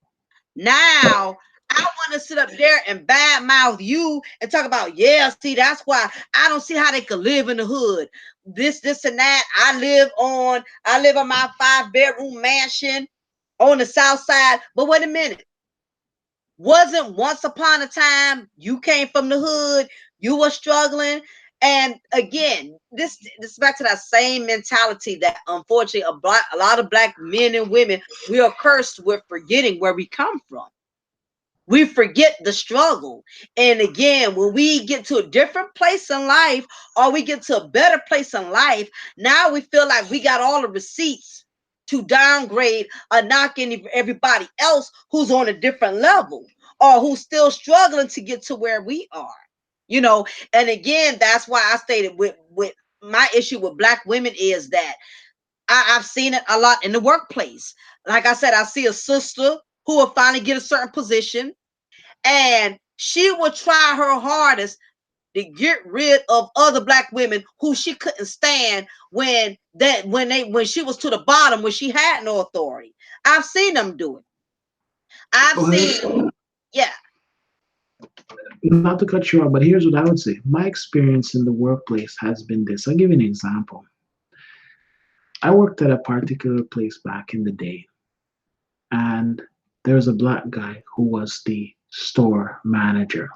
Now, I want to sit up there and badmouth you and talk about, yeah, see, that's why I don't see how they could live in the hood. This, and that. I live on my 5-bedroom mansion on the south side. But wait a minute. Wasn't once upon a time you came from the hood, you were struggling. And again, this is back to that same mentality that unfortunately a lot of black men and women, we are cursed with forgetting where we come from. We forget the struggle. And again, when we get to a different place in life, or we get to a better place in life, now we feel like we got all the receipts to downgrade or knock everybody else who's on a different level or who's still struggling to get to where we are. You know, and again, that's why I stated with my issue with black women is that I've seen it a lot in the workplace. Like I said, I see a sister who will finally get a certain position, and she would try her hardest to get rid of other black women who she couldn't stand when she was to the bottom, when she had no authority. I've seen them do it. I've seen, Well, yeah. not to cut you off, but here's what I would say. My experience in the workplace has been this. I'll give you an example. I worked at a particular place back in the day, and there was a black guy who was the store manager.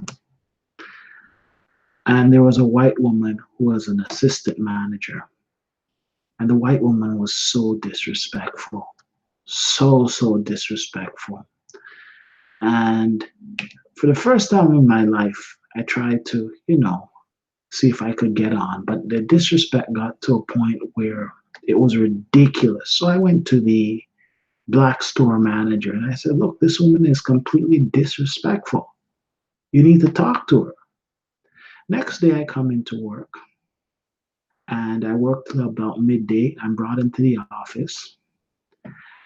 And there was a white woman who was an assistant manager. And the white woman was so disrespectful. So disrespectful. And for the first time in my life, I tried to see if I could get on. But the disrespect got to a point where It was ridiculous. So I went to the black store manager and I said, look, this woman is completely disrespectful. You need to talk to her. Next day, I come into work and I worked till about midday. I'm brought into the office.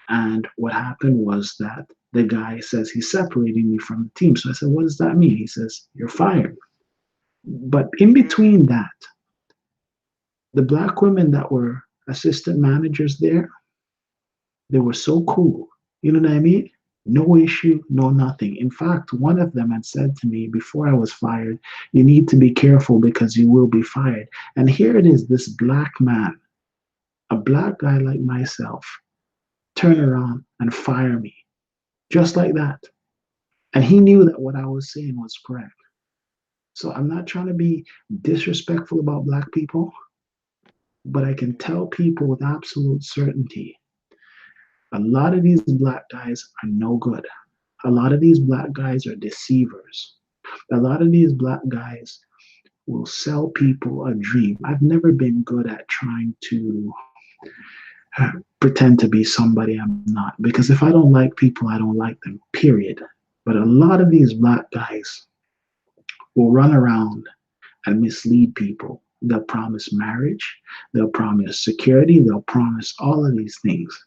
And what happened was that the guy says he's separating me from the team. So I said, what does that mean? He says, you're fired. But in between that, the black women that were assistant managers there, they were so cool. You know what I mean? No issue, no nothing. In fact, one of them had said to me before I was fired, you need to be careful because you will be fired. And here it is, this black man, a black guy like myself, turn around and fire me just like that. And he knew that what I was saying was correct. So I'm not trying to be disrespectful about black people, but I can tell people with absolute certainty a lot of these black guys are no good. A lot of these black guys are deceivers. A lot of these black guys will sell people a dream. I've never been good at trying to pretend to be somebody I'm not because if I don't like people, I don't like them, period. But a lot of these black guys will run around and mislead people. They'll promise marriage, they'll promise security, they'll promise all of these things.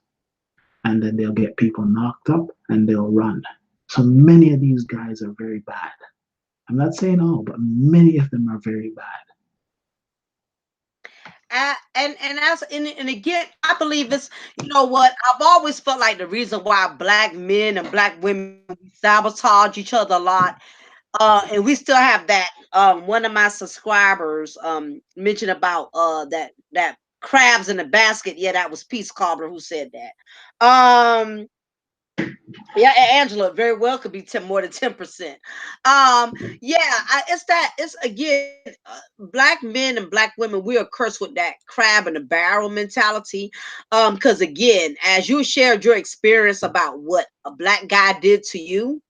And then they'll get people knocked up and they'll run. So many of these guys are very bad. I'm not saying all, but many of them are very bad. And again, I believe it's, you know what, I've always felt like the reason why black men and black women, we sabotage each other a lot. And we still have that. One of my subscribers mentioned about that crabs in the basket. Yeah, that was Peace Cobbler who said that. Yeah, Angela very well could be 10, more than 10%. Yeah, it's that. It's again, black men and black women. We are cursed with that crab in the barrel mentality. Because again, as you shared your experience about what a black guy did to you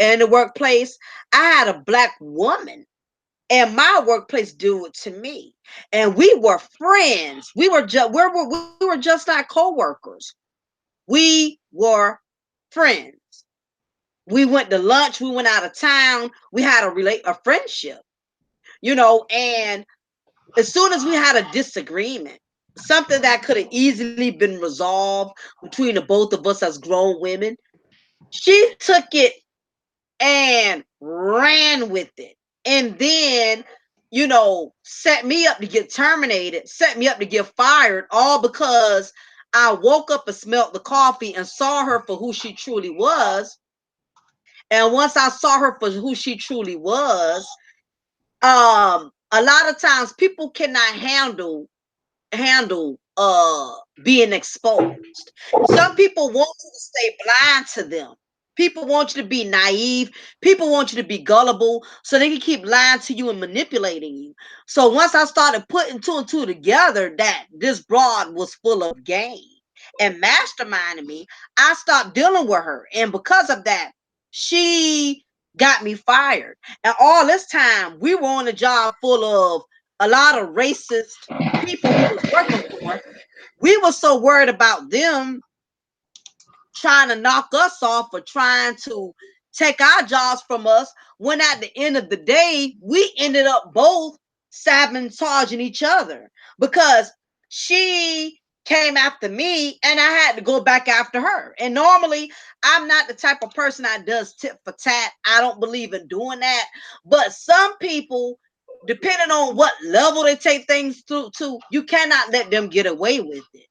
in the workplace, I had a black woman in my workplace do it to me, and we were friends. We were just not co-workers. We were friends. We went to lunch. We went out of town. We had a friendship, and as soon as we had a disagreement, something that could have easily been resolved between the both of us as grown women, she took it and ran with it. And then, set me up to get terminated, set me up to get fired, all because I woke up and smelled the coffee and saw her for who she truly was. And once I saw her for who she truly was, a lot of times people cannot handle being exposed. Some people want you to stay blind to them. People want you to be naive. People want you to be gullible so they can keep lying to you and manipulating you. So once I started putting two and two together that this broad was full of game and masterminding me, I stopped dealing with her. And because of that, she got me fired. And all this time we were on a job full of a lot of racist people we was working for. We were so worried about them trying to knock us off or trying to take our jobs from us, when at the end of the day we ended up both sabotaging each other because she came after me and I had to go back after her. And normally I'm not the type of person that does tit for tat. I don't believe in doing that. But some people, depending on what level they take things to, you cannot let them get away with it.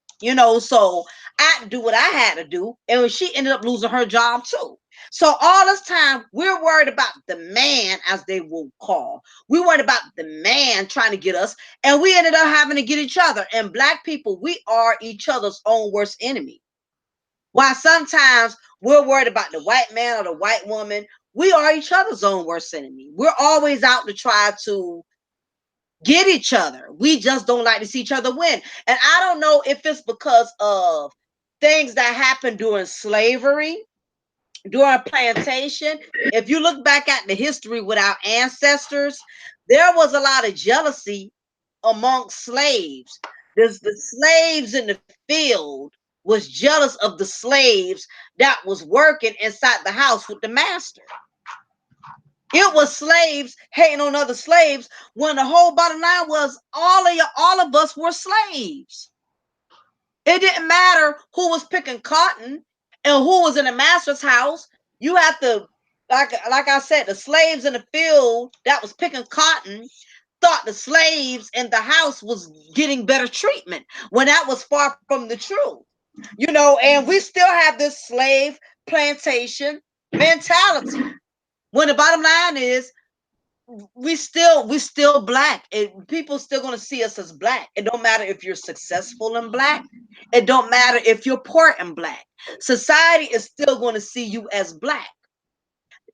So I had to do what I had to do, and she ended up losing her job too. So all this time, we're worried about the man, as they will call. We worried about the man trying to get us, and we ended up having to get each other. And black people, we are each other's own worst enemy. While sometimes we're worried about the white man or the white woman, we are each other's own worst enemy. We're always out to try to get each other. We just don't like to see each other win. And I don't know if it's because of things that happened during slavery, during plantation. If you look back at the history with our ancestors, there was a lot of jealousy amongst slaves. The slaves in the field was jealous of the slaves that was working inside the house with the master. It was slaves hating on other slaves when the whole bottom line was all of us were slaves. It didn't matter who was picking cotton and who was in the master's house. You have to, like I said, the slaves in the field that was picking cotton thought the slaves in the house was getting better treatment when that was far from the truth. And we still have this slave plantation mentality. When the bottom line is we still black, and people still gonna see us as black. It don't matter if you're successful in black. It don't matter if you're poor in black. Society is still going to see you as black.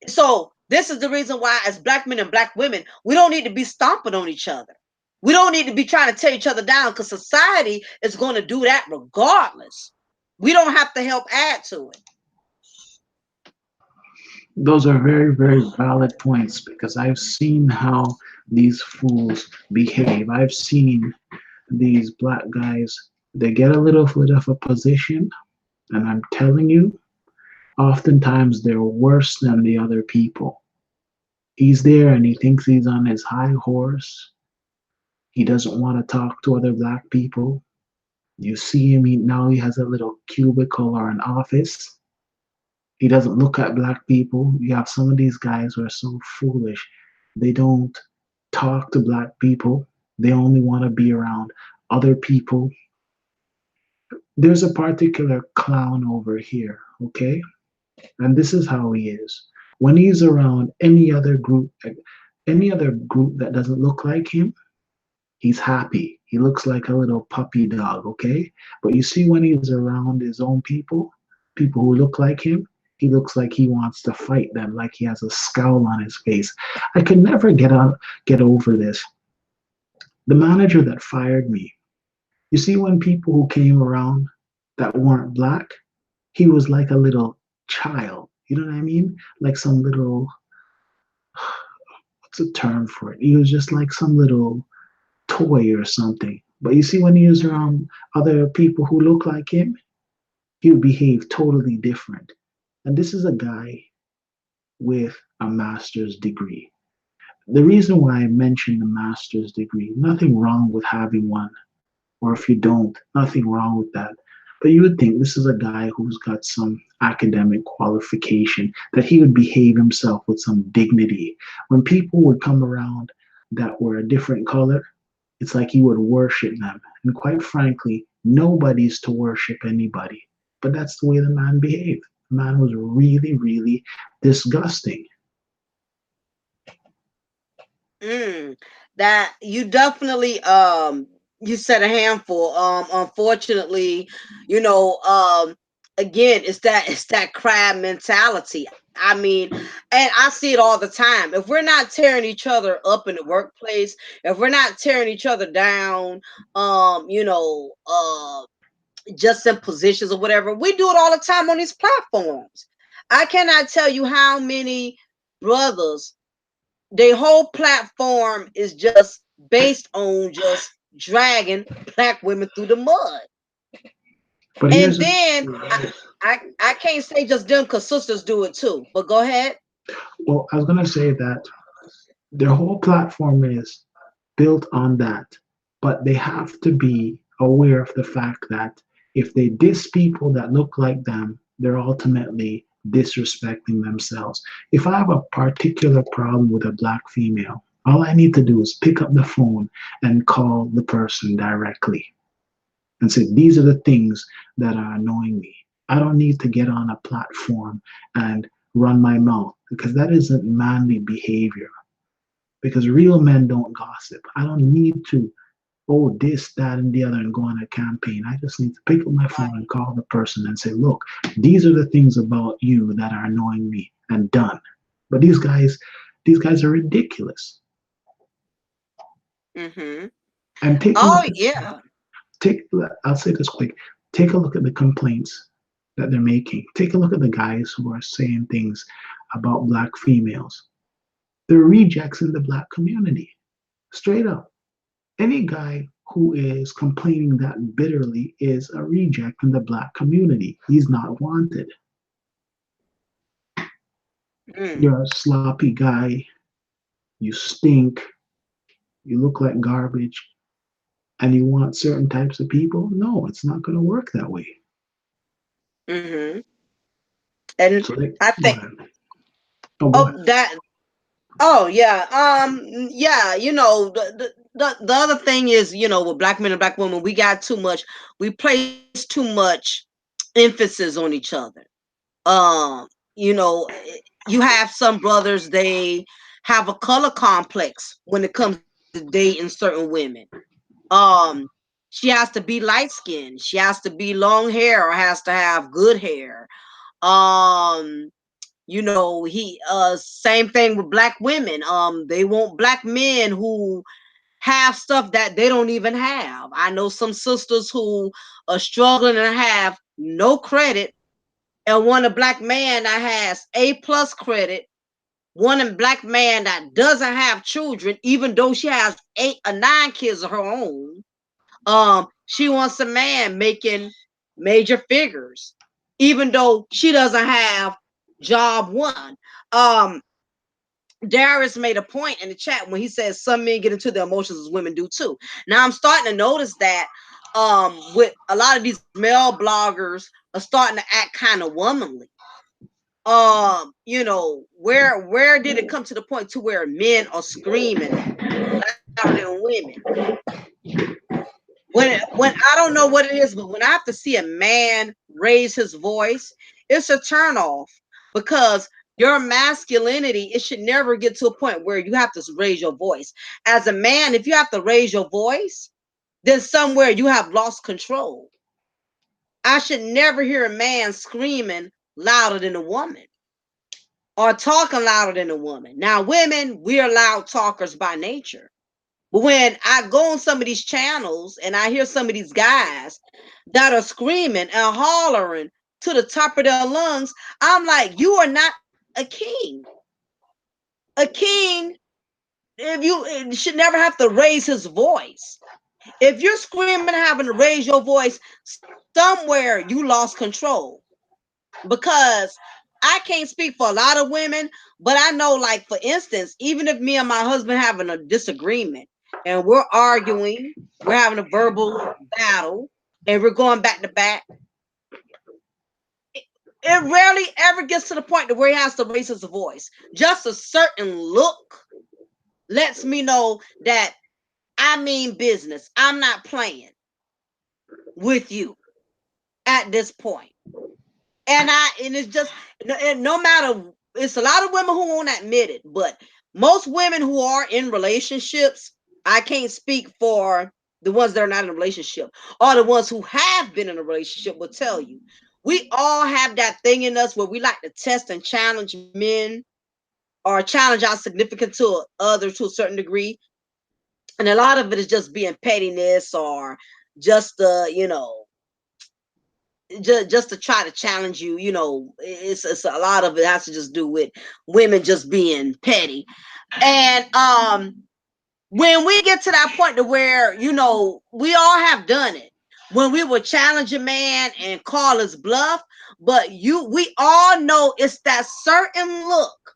So this is the reason why, as black men and black women, we don't need to be stomping on each other. We don't need to be trying to tear each other down, because society is going to do that regardless. We don't have to help add to it. Those are very, very valid points because I've seen how these fools behave. I've seen these black guys, they get a little bit of a position, and I'm telling you, oftentimes they're worse than the other people. He's there and he thinks he's on his high horse. He doesn't want to talk to other black people. You see him, now he has a little cubicle or an office. He doesn't look at black people. You have some of these guys who are so foolish. They don't talk to black people. They only want to be around other people. There's a particular clown over here, okay? And this is how he is. When he's around any other group that doesn't look like him, he's happy. He looks like a little puppy dog, okay? But you see, when he's around his own people, people who look like him, he looks like he wants to fight them, like he has a scowl on his face. I could never get over this. The manager that fired me, you see, when people who came around that weren't black, he was like a little child. You know what I mean? Like some little, what's a term for it? He was just like some little toy or something. But you see, when he was around other people who look like him, he would behave totally different. And this is a guy with a master's degree. The reason why I mentioned the master's degree, nothing wrong with having one, or if you don't, nothing wrong with that. But you would think this is a guy who's got some academic qualification, that he would behave himself with some dignity. When people would come around that were a different color, it's like he would worship them. And quite frankly, nobody's to worship anybody. But that's the way the man behaved. The man was really, really disgusting. Mm, that you definitely you said a handful. Unfortunately, you know, again, it's that crab mentality. I mean, and I see it all the time. If we're not tearing each other up in the workplace, if we're not tearing each other down, just in positions or whatever, we do it all the time on these platforms. I cannot tell you how many brothers, their whole platform is just based on just dragging black women through the mud. But And here's then I can't say just them, because sisters do it too. But go ahead. well, I was gonna say that their whole platform is built on that, but they have to be aware of the fact that if they diss people that look like them, they're ultimately disrespecting themselves. If I have a particular problem with a black female, all I need to do is pick up the phone and call the person directly and say, these are the things that are annoying me. I don't need to get on a platform and run my mouth, because that isn't manly behavior. Because real men don't gossip. I don't need to, oh, this, that, and the other, and go on a campaign. I just need to pick up my phone and call the person and say, look, these are the things about you that are annoying me, and done. But these guys are ridiculous. Mm-hmm. And take a Oh look at yeah. take I'll say this quick. Take a look at the complaints that they're making. Take a look at the guys who are saying things about black females. They're rejects in the black community. Straight up. Any guy who is complaining that bitterly is a reject in the black community. He's not wanted. Mm. You're a sloppy guy, you stink, you look like garbage, and you want certain types of people? No, it's not going to work that way. Mm-hmm. And So they I go think, ahead. Oh, go ahead. oh, that, oh yeah, yeah, the other thing is, with black men and black women, we got too much, we place too much emphasis on each other. Um, you know, you have some brothers, they have a color complex when it comes to dating certain women. Um, she has to be light skinned, she has to be long hair, or has to have good hair. Um, he same thing with black women. They want black men who have stuff that they don't even have. I know some sisters who are struggling and have no credit, and want a black man that has A+ credit, one a black man that doesn't have children, even though she has 8 or 9 kids of her own. She wants a man making major figures, even though she doesn't have job one. Um, Darius made a point in the chat when he says some men get into their emotions as women do too. Now I'm starting to notice that with a lot of these male bloggers are starting to act kind of womanly. Where did it come to the point to where men are screaming louder than women? When I don't know what it is, but when I have to see a man raise his voice, it's a turnoff, because your masculinity, it should never get to a point where you have to raise your voice. As a man, if you have to raise your voice, then somewhere you have lost control. I should never hear a man screaming louder than a woman, or talking louder than a woman. Now, women, we're loud talkers by nature. But when I go on some of these channels and I hear some of these guys that are screaming and hollering to the top of their lungs, I'm like, you are not a king. A king, if you should never have to raise his voice. If you're screaming and having to raise your voice, somewhere you lost control. Because I can't speak for a lot of women, but I know, like, for instance, even if me and my husband having a disagreement and we're arguing, we're having a verbal battle, and we're going back to back, it rarely ever gets to the point to where he has to raise his voice. Just a certain look lets me know that I mean business. I'm not playing with you at this point. And it's just, and no matter, it's a lot of women who won't admit it, but most women who are in relationships, I can't speak for the ones that are not in a relationship, or the ones who have been in a relationship will tell you, we all have that thing in us where we like to test and challenge men, or challenge our significant to other to a certain degree. And a lot of it is just being pettiness, or just just to try to challenge you. It's a lot of it has to just do with women just being petty. And when we get to that point to where, we all have done it, when we will challenge a man and call his bluff, but we all know it's that certain look,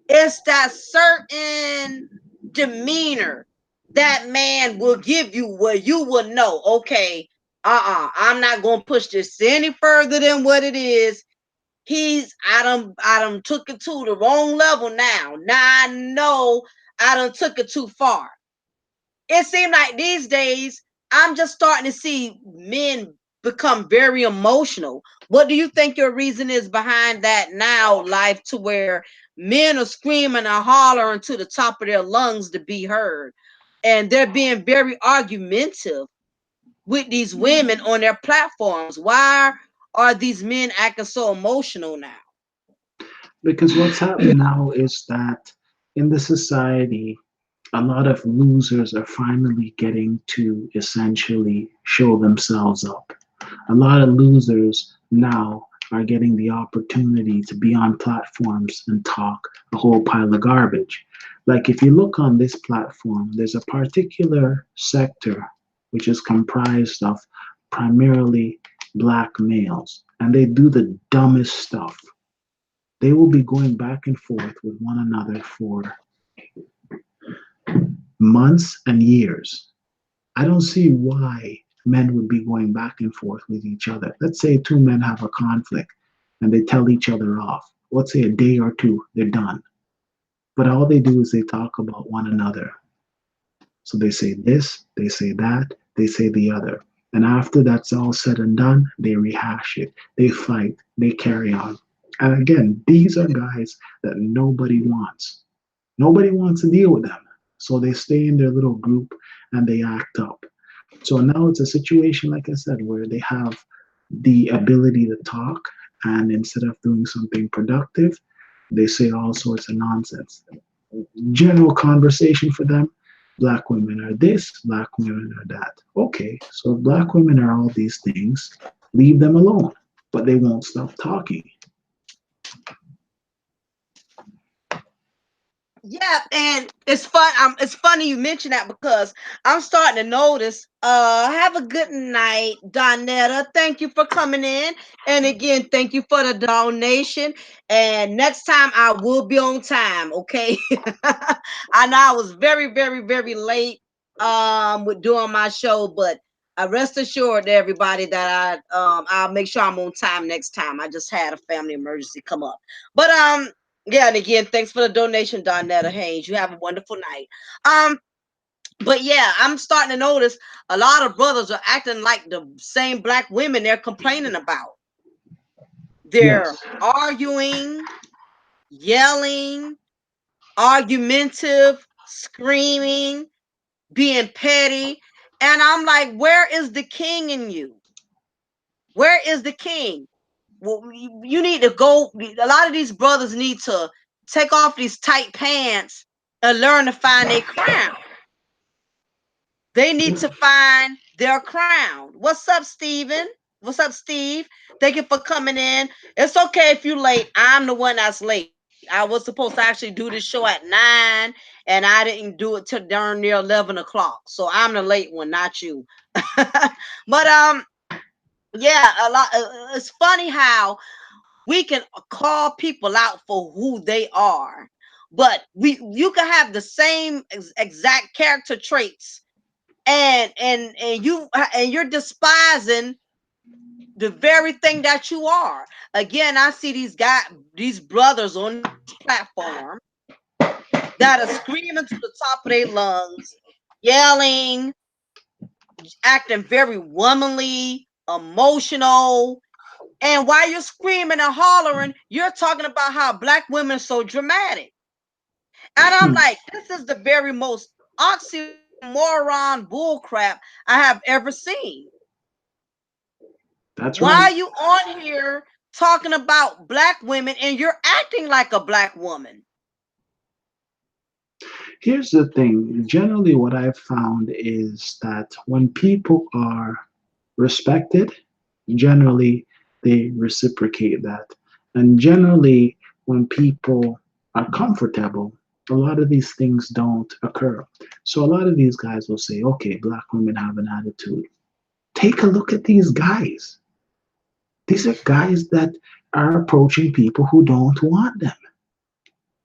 it's that certain demeanor that man will give you, where you will know, okay, I'm not gonna push this any further than what it is. I done took it to the wrong level now. Now I know I done took it too far. It seems like these days I'm just starting to see men become very emotional. What do you think your reason is behind that now, life, to where men are screaming and hollering to the top of their lungs to be heard? And they're being very argumentative with these women on their platforms. Why are these men acting so emotional now? Because what's happening now is that in the society, a lot of losers are finally getting to essentially show themselves up. A lot of losers now are getting the opportunity to be on platforms and talk a whole pile of garbage. Like if you look on this platform, there's a particular sector which is comprised of primarily black males, and they do the dumbest stuff. They will be going back and forth with one another for months and years. I don't see why men would be going back and forth with each other. Let's say two men have a conflict and they tell each other off. Let's say a day or two, they're done. But all they do is they talk about one another. So they say this, they say that, they say the other. And after that's all said and done, they rehash it, they fight, they carry on. And again, these are guys that nobody wants. Nobody wants to deal with them. So they stay in their little group and they act up. So now it's a situation, like I said, where they have the ability to talk, and instead of doing something productive, they say all sorts of nonsense. General conversation for them: black women are this, black women are that. Okay, so if black women are all these things, leave them alone. But they won't stop talking. Yeah, and it's fun. It's funny you mention that because I'm starting to notice. Have a good night, Donetta. Thank you for coming in, and again, thank you for the donation. And next time I will be on time. Okay, I know I was very, very, very late with doing my show, but I rest assured to everybody that I'll make sure I'm on time next time. I just had a family emergency come up, but yeah, and again, thanks for the donation, Donetta Haynes. You have a wonderful night. Um, but yeah, I'm starting to notice a lot of brothers are acting like the same black women they're complaining about. Yes. They're arguing, yelling, argumentative, screaming, being petty. And I'm like, where is the king in you? Where is the king? Well, you need to go. A lot of these brothers need to take off these tight pants and learn to find their crown. They need to find their crown. What's up, Steven? What's up, Steve? Thank you for coming in. It's okay if you're late. I'm the one that's late. I was supposed to actually do this show at 9, and I didn't do it till darn near 11 o'clock. So I'm the late one, not you. But yeah, a lot. It's funny how we can call people out for who they are, but you can have the same exact character traits, and you're despising the very thing that you are. Again, I see these brothers on this platform that are screaming to the top of their lungs, yelling, acting very womanly, emotional. And while you're screaming and hollering, you're talking about how black women are so dramatic. And I'm Hmm. like, this is the very most oxymoron bullcrap I have ever seen. That's Why are right. you on here talking about black women and you're acting like a black woman? Here's the thing. Generally, what I've found is that when people are respected, generally they reciprocate that. And generally, when people are comfortable, a lot of these things don't occur. So a lot of these guys will say, okay, black women have an attitude. Take a look at these guys. These are guys that are approaching people who don't want them.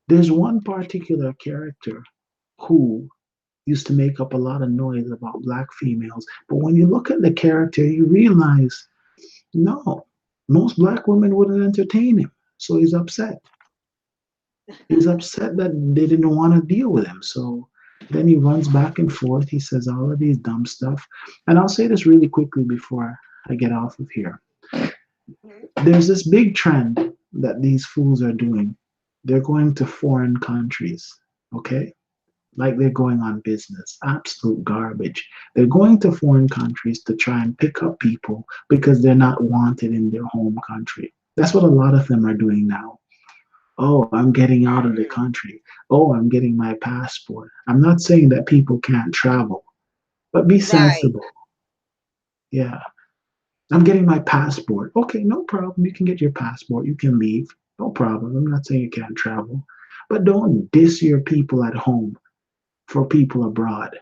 There's one particular character who used to make up a lot of noise about black females. But when you look at the character, you realize no, most black women wouldn't entertain him. So he's upset. He's upset that they didn't want to deal with him. So then he runs back and forth. He says all of these dumb stuff. And I'll say this really quickly before I get off of here. There's this big trend that these fools are doing. They're going to foreign countries, okay? Like they're going on business. Absolute garbage. They're going to foreign countries to try and pick up people because they're not wanted in their home country. That's what a lot of them are doing now. Oh, I'm getting out of the Mhm. country. Oh, I'm getting my passport. I'm not saying that people can't travel, but be Right. sensible. Yeah. I'm getting my passport. Okay, no problem. You can get your passport. You can leave. No problem. I'm not saying you can't travel. But don't diss your people at home for people abroad.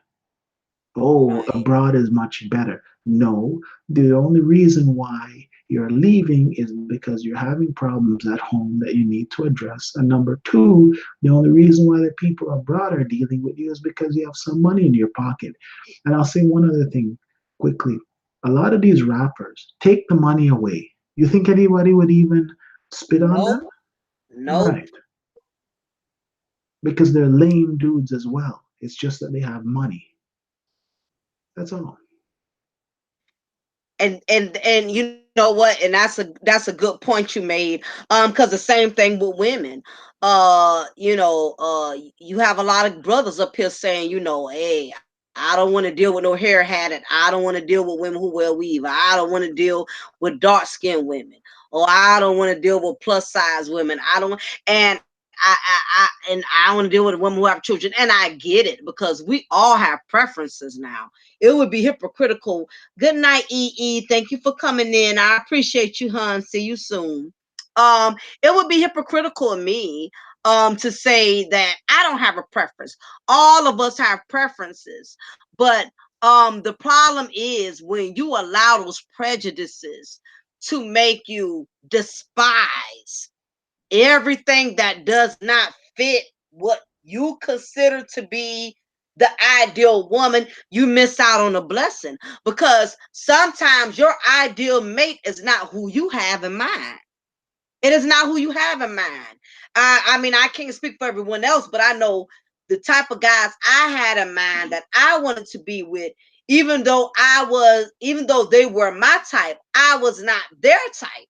Oh, Right. abroad is much better. No, the only reason why you're leaving is because you're having problems at home that you need to address. And number two, the only reason why the people abroad are dealing with you is because you have some money in your pocket. And I'll say one other thing quickly. A lot of these rappers take the money away. You think anybody would even spit on them? Nope. Right. Nope. Because they're lame dudes as well. It's just that they have money. That's all. And you know what, and that's a good point you made, because the same thing with women. You have a lot of brothers up here saying, hey, I don't want to deal with no hair had it, I don't want to deal with women who wear weave, I don't want to deal with dark skinned women, or I don't want to deal with plus size women, I don't, and I want to deal with women who have children. And I get it, because we all have preferences now. It would be hypocritical. Good night, EE. Thank you for coming in. I appreciate you, hon. See you soon. It would be hypocritical of me to say that I don't have a preference. All of us have preferences, but the problem is when you allow those prejudices to make you despise everything that does not fit what you consider to be the ideal woman, you miss out on a blessing, because sometimes your ideal mate is not who you have in mind. It is not who you have in mind. I mean, I can't speak for everyone else, but I know the type of guys I had in mind that I wanted to be with, even though they were my type, I was not their type.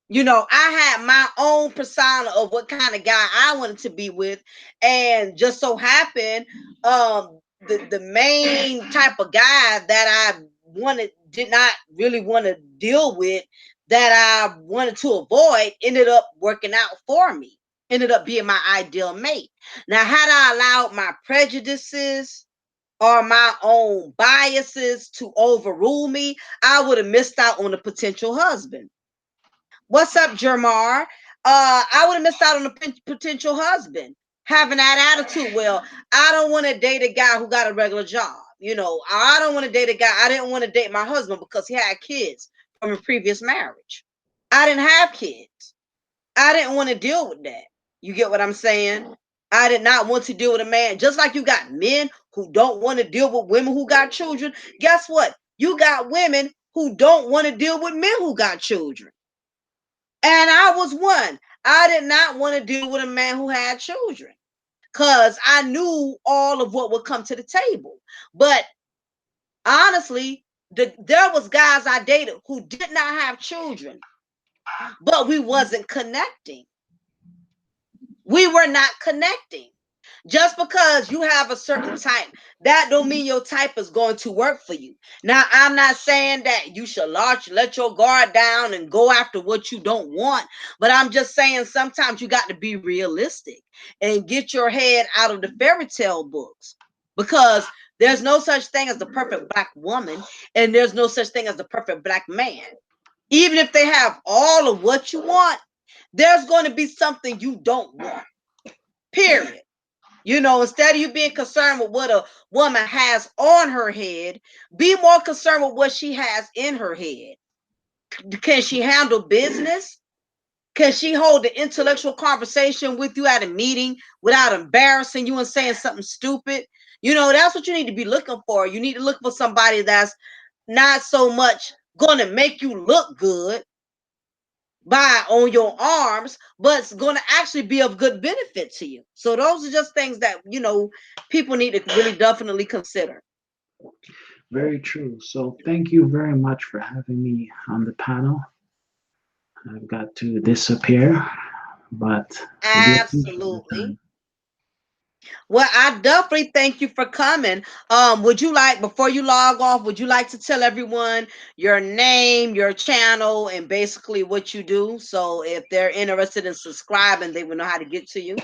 I had my own persona of what kind of guy I wanted to be with, and just so happened, the main type of guy that I wanted did not really want to deal with, that I wanted to avoid, ended up working out for me. Ended up being my ideal mate. Now, had I allowed my prejudices or my own biases to overrule me, I would have missed out on a potential husband. What's up, Jermar? I would have missed out on a potential husband having that attitude. Well, I don't want to date a guy who got a regular job. I don't want to date a guy. I didn't want to date my husband because he had kids from a previous marriage. I didn't have kids. I didn't want to deal with that. You get what I'm saying? I did not want to deal with a man. Just like you got men who don't want to deal with women who got children. Guess what? You got women who don't want to deal with men who got children. And I was one. I did not want to deal with a man who had children, because I knew all of what would come to the table. But honestly, there was guys I dated who did not have children, but we wasn't connecting. We were not connecting. Just because you have a certain type, that don't mean your type is going to work for you. Now, I'm not saying that you should let your guard down and go after what you don't want, but I'm just saying sometimes you got to be realistic and get your head out of the fairy tale books, because there's no such thing as the perfect black woman, and there's no such thing as the perfect black man. Even if they have all of what you want, there's going to be something you don't want. Period. Instead of you being concerned with what a woman has on her head, be more concerned with what she has in her head. Can she handle business? Can she hold the intellectual conversation with you at a meeting without embarrassing you and saying something stupid? That's what you need to be looking for. You need to look for somebody that's not so much going to make you look good by on your arms, but it's going to actually be of good benefit to you. So those are just things that people need to really definitely consider. Very true. So thank you very much for having me on the panel. I've got to disappear, but I do appreciate the Absolutely. time. Well, I definitely thank you for coming. Would you like, before you log off, would you like to tell everyone your name, your channel, and basically what you do? So if they're interested in subscribing, they will know how to get to you.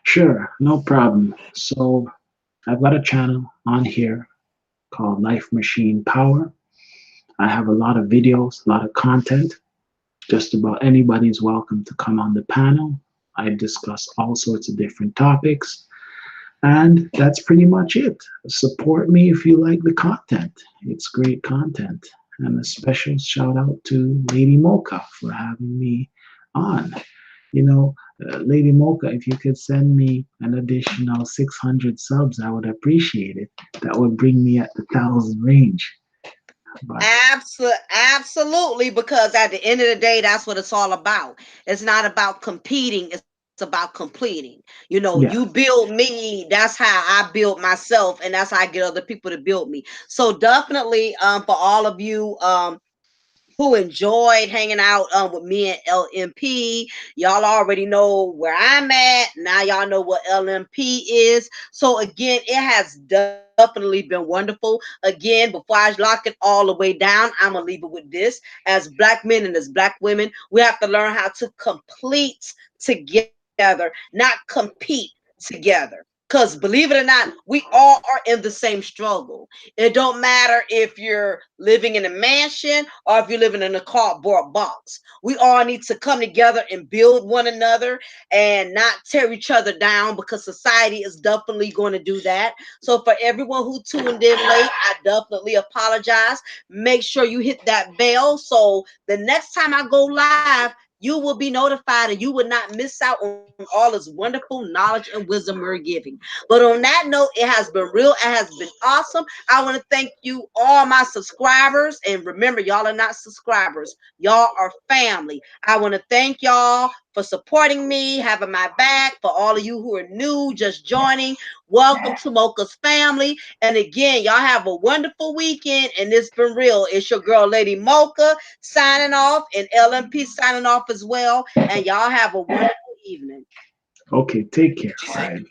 Sure, no problem. So I've got a channel on here called Life Machine Power. I have a lot of videos, a lot of content. Just about anybody's welcome to come on the panel. I discuss all sorts of different topics. And that's pretty much it. Support me if you like the content. It's great content. And a special shout out to Lady Mocha for having me on. You know, Lady Mocha, if you could send me an additional 600 subs, I would appreciate it. That would bring me at the 1,000 range. But Absolutely, because at the end of the day, that's what it's all about. It's not about competing, it's about completing. You yeah, build me, that's how I build myself, and that's how I get other people to build me. So definitely, for all of you, who enjoyed hanging out with me and LMP. Y'all already know where I'm at. Now y'all know what LMP is. So again, it has definitely been wonderful. Again, before I lock it all the way down, I'm gonna leave it with this. As black men and as black women, we have to learn how to complete together, not compete together. Because believe it or not, we all are in the same struggle. It don't matter if you're living in a mansion or if you're living in a cardboard box. We all need to come together and build one another and not tear each other down, because society is definitely going to do that. So for everyone who tuned in late, I definitely apologize. Make sure you hit that bell so the next time I go live, you will be notified and you will not miss out on all this wonderful knowledge and wisdom we're giving. But on that note, it has been real. It has been awesome. I want to thank you, all my subscribers. And remember, y'all are not subscribers, y'all are family. I want to thank y'all for supporting me, having my back. For all of you who are new, just joining, welcome to Mocha's family. And again, y'all have a wonderful weekend. And it's been real. It's your girl, Lady Mocha, signing off, and LMP signing off as well. And y'all have a wonderful evening. okay, take care, Brian.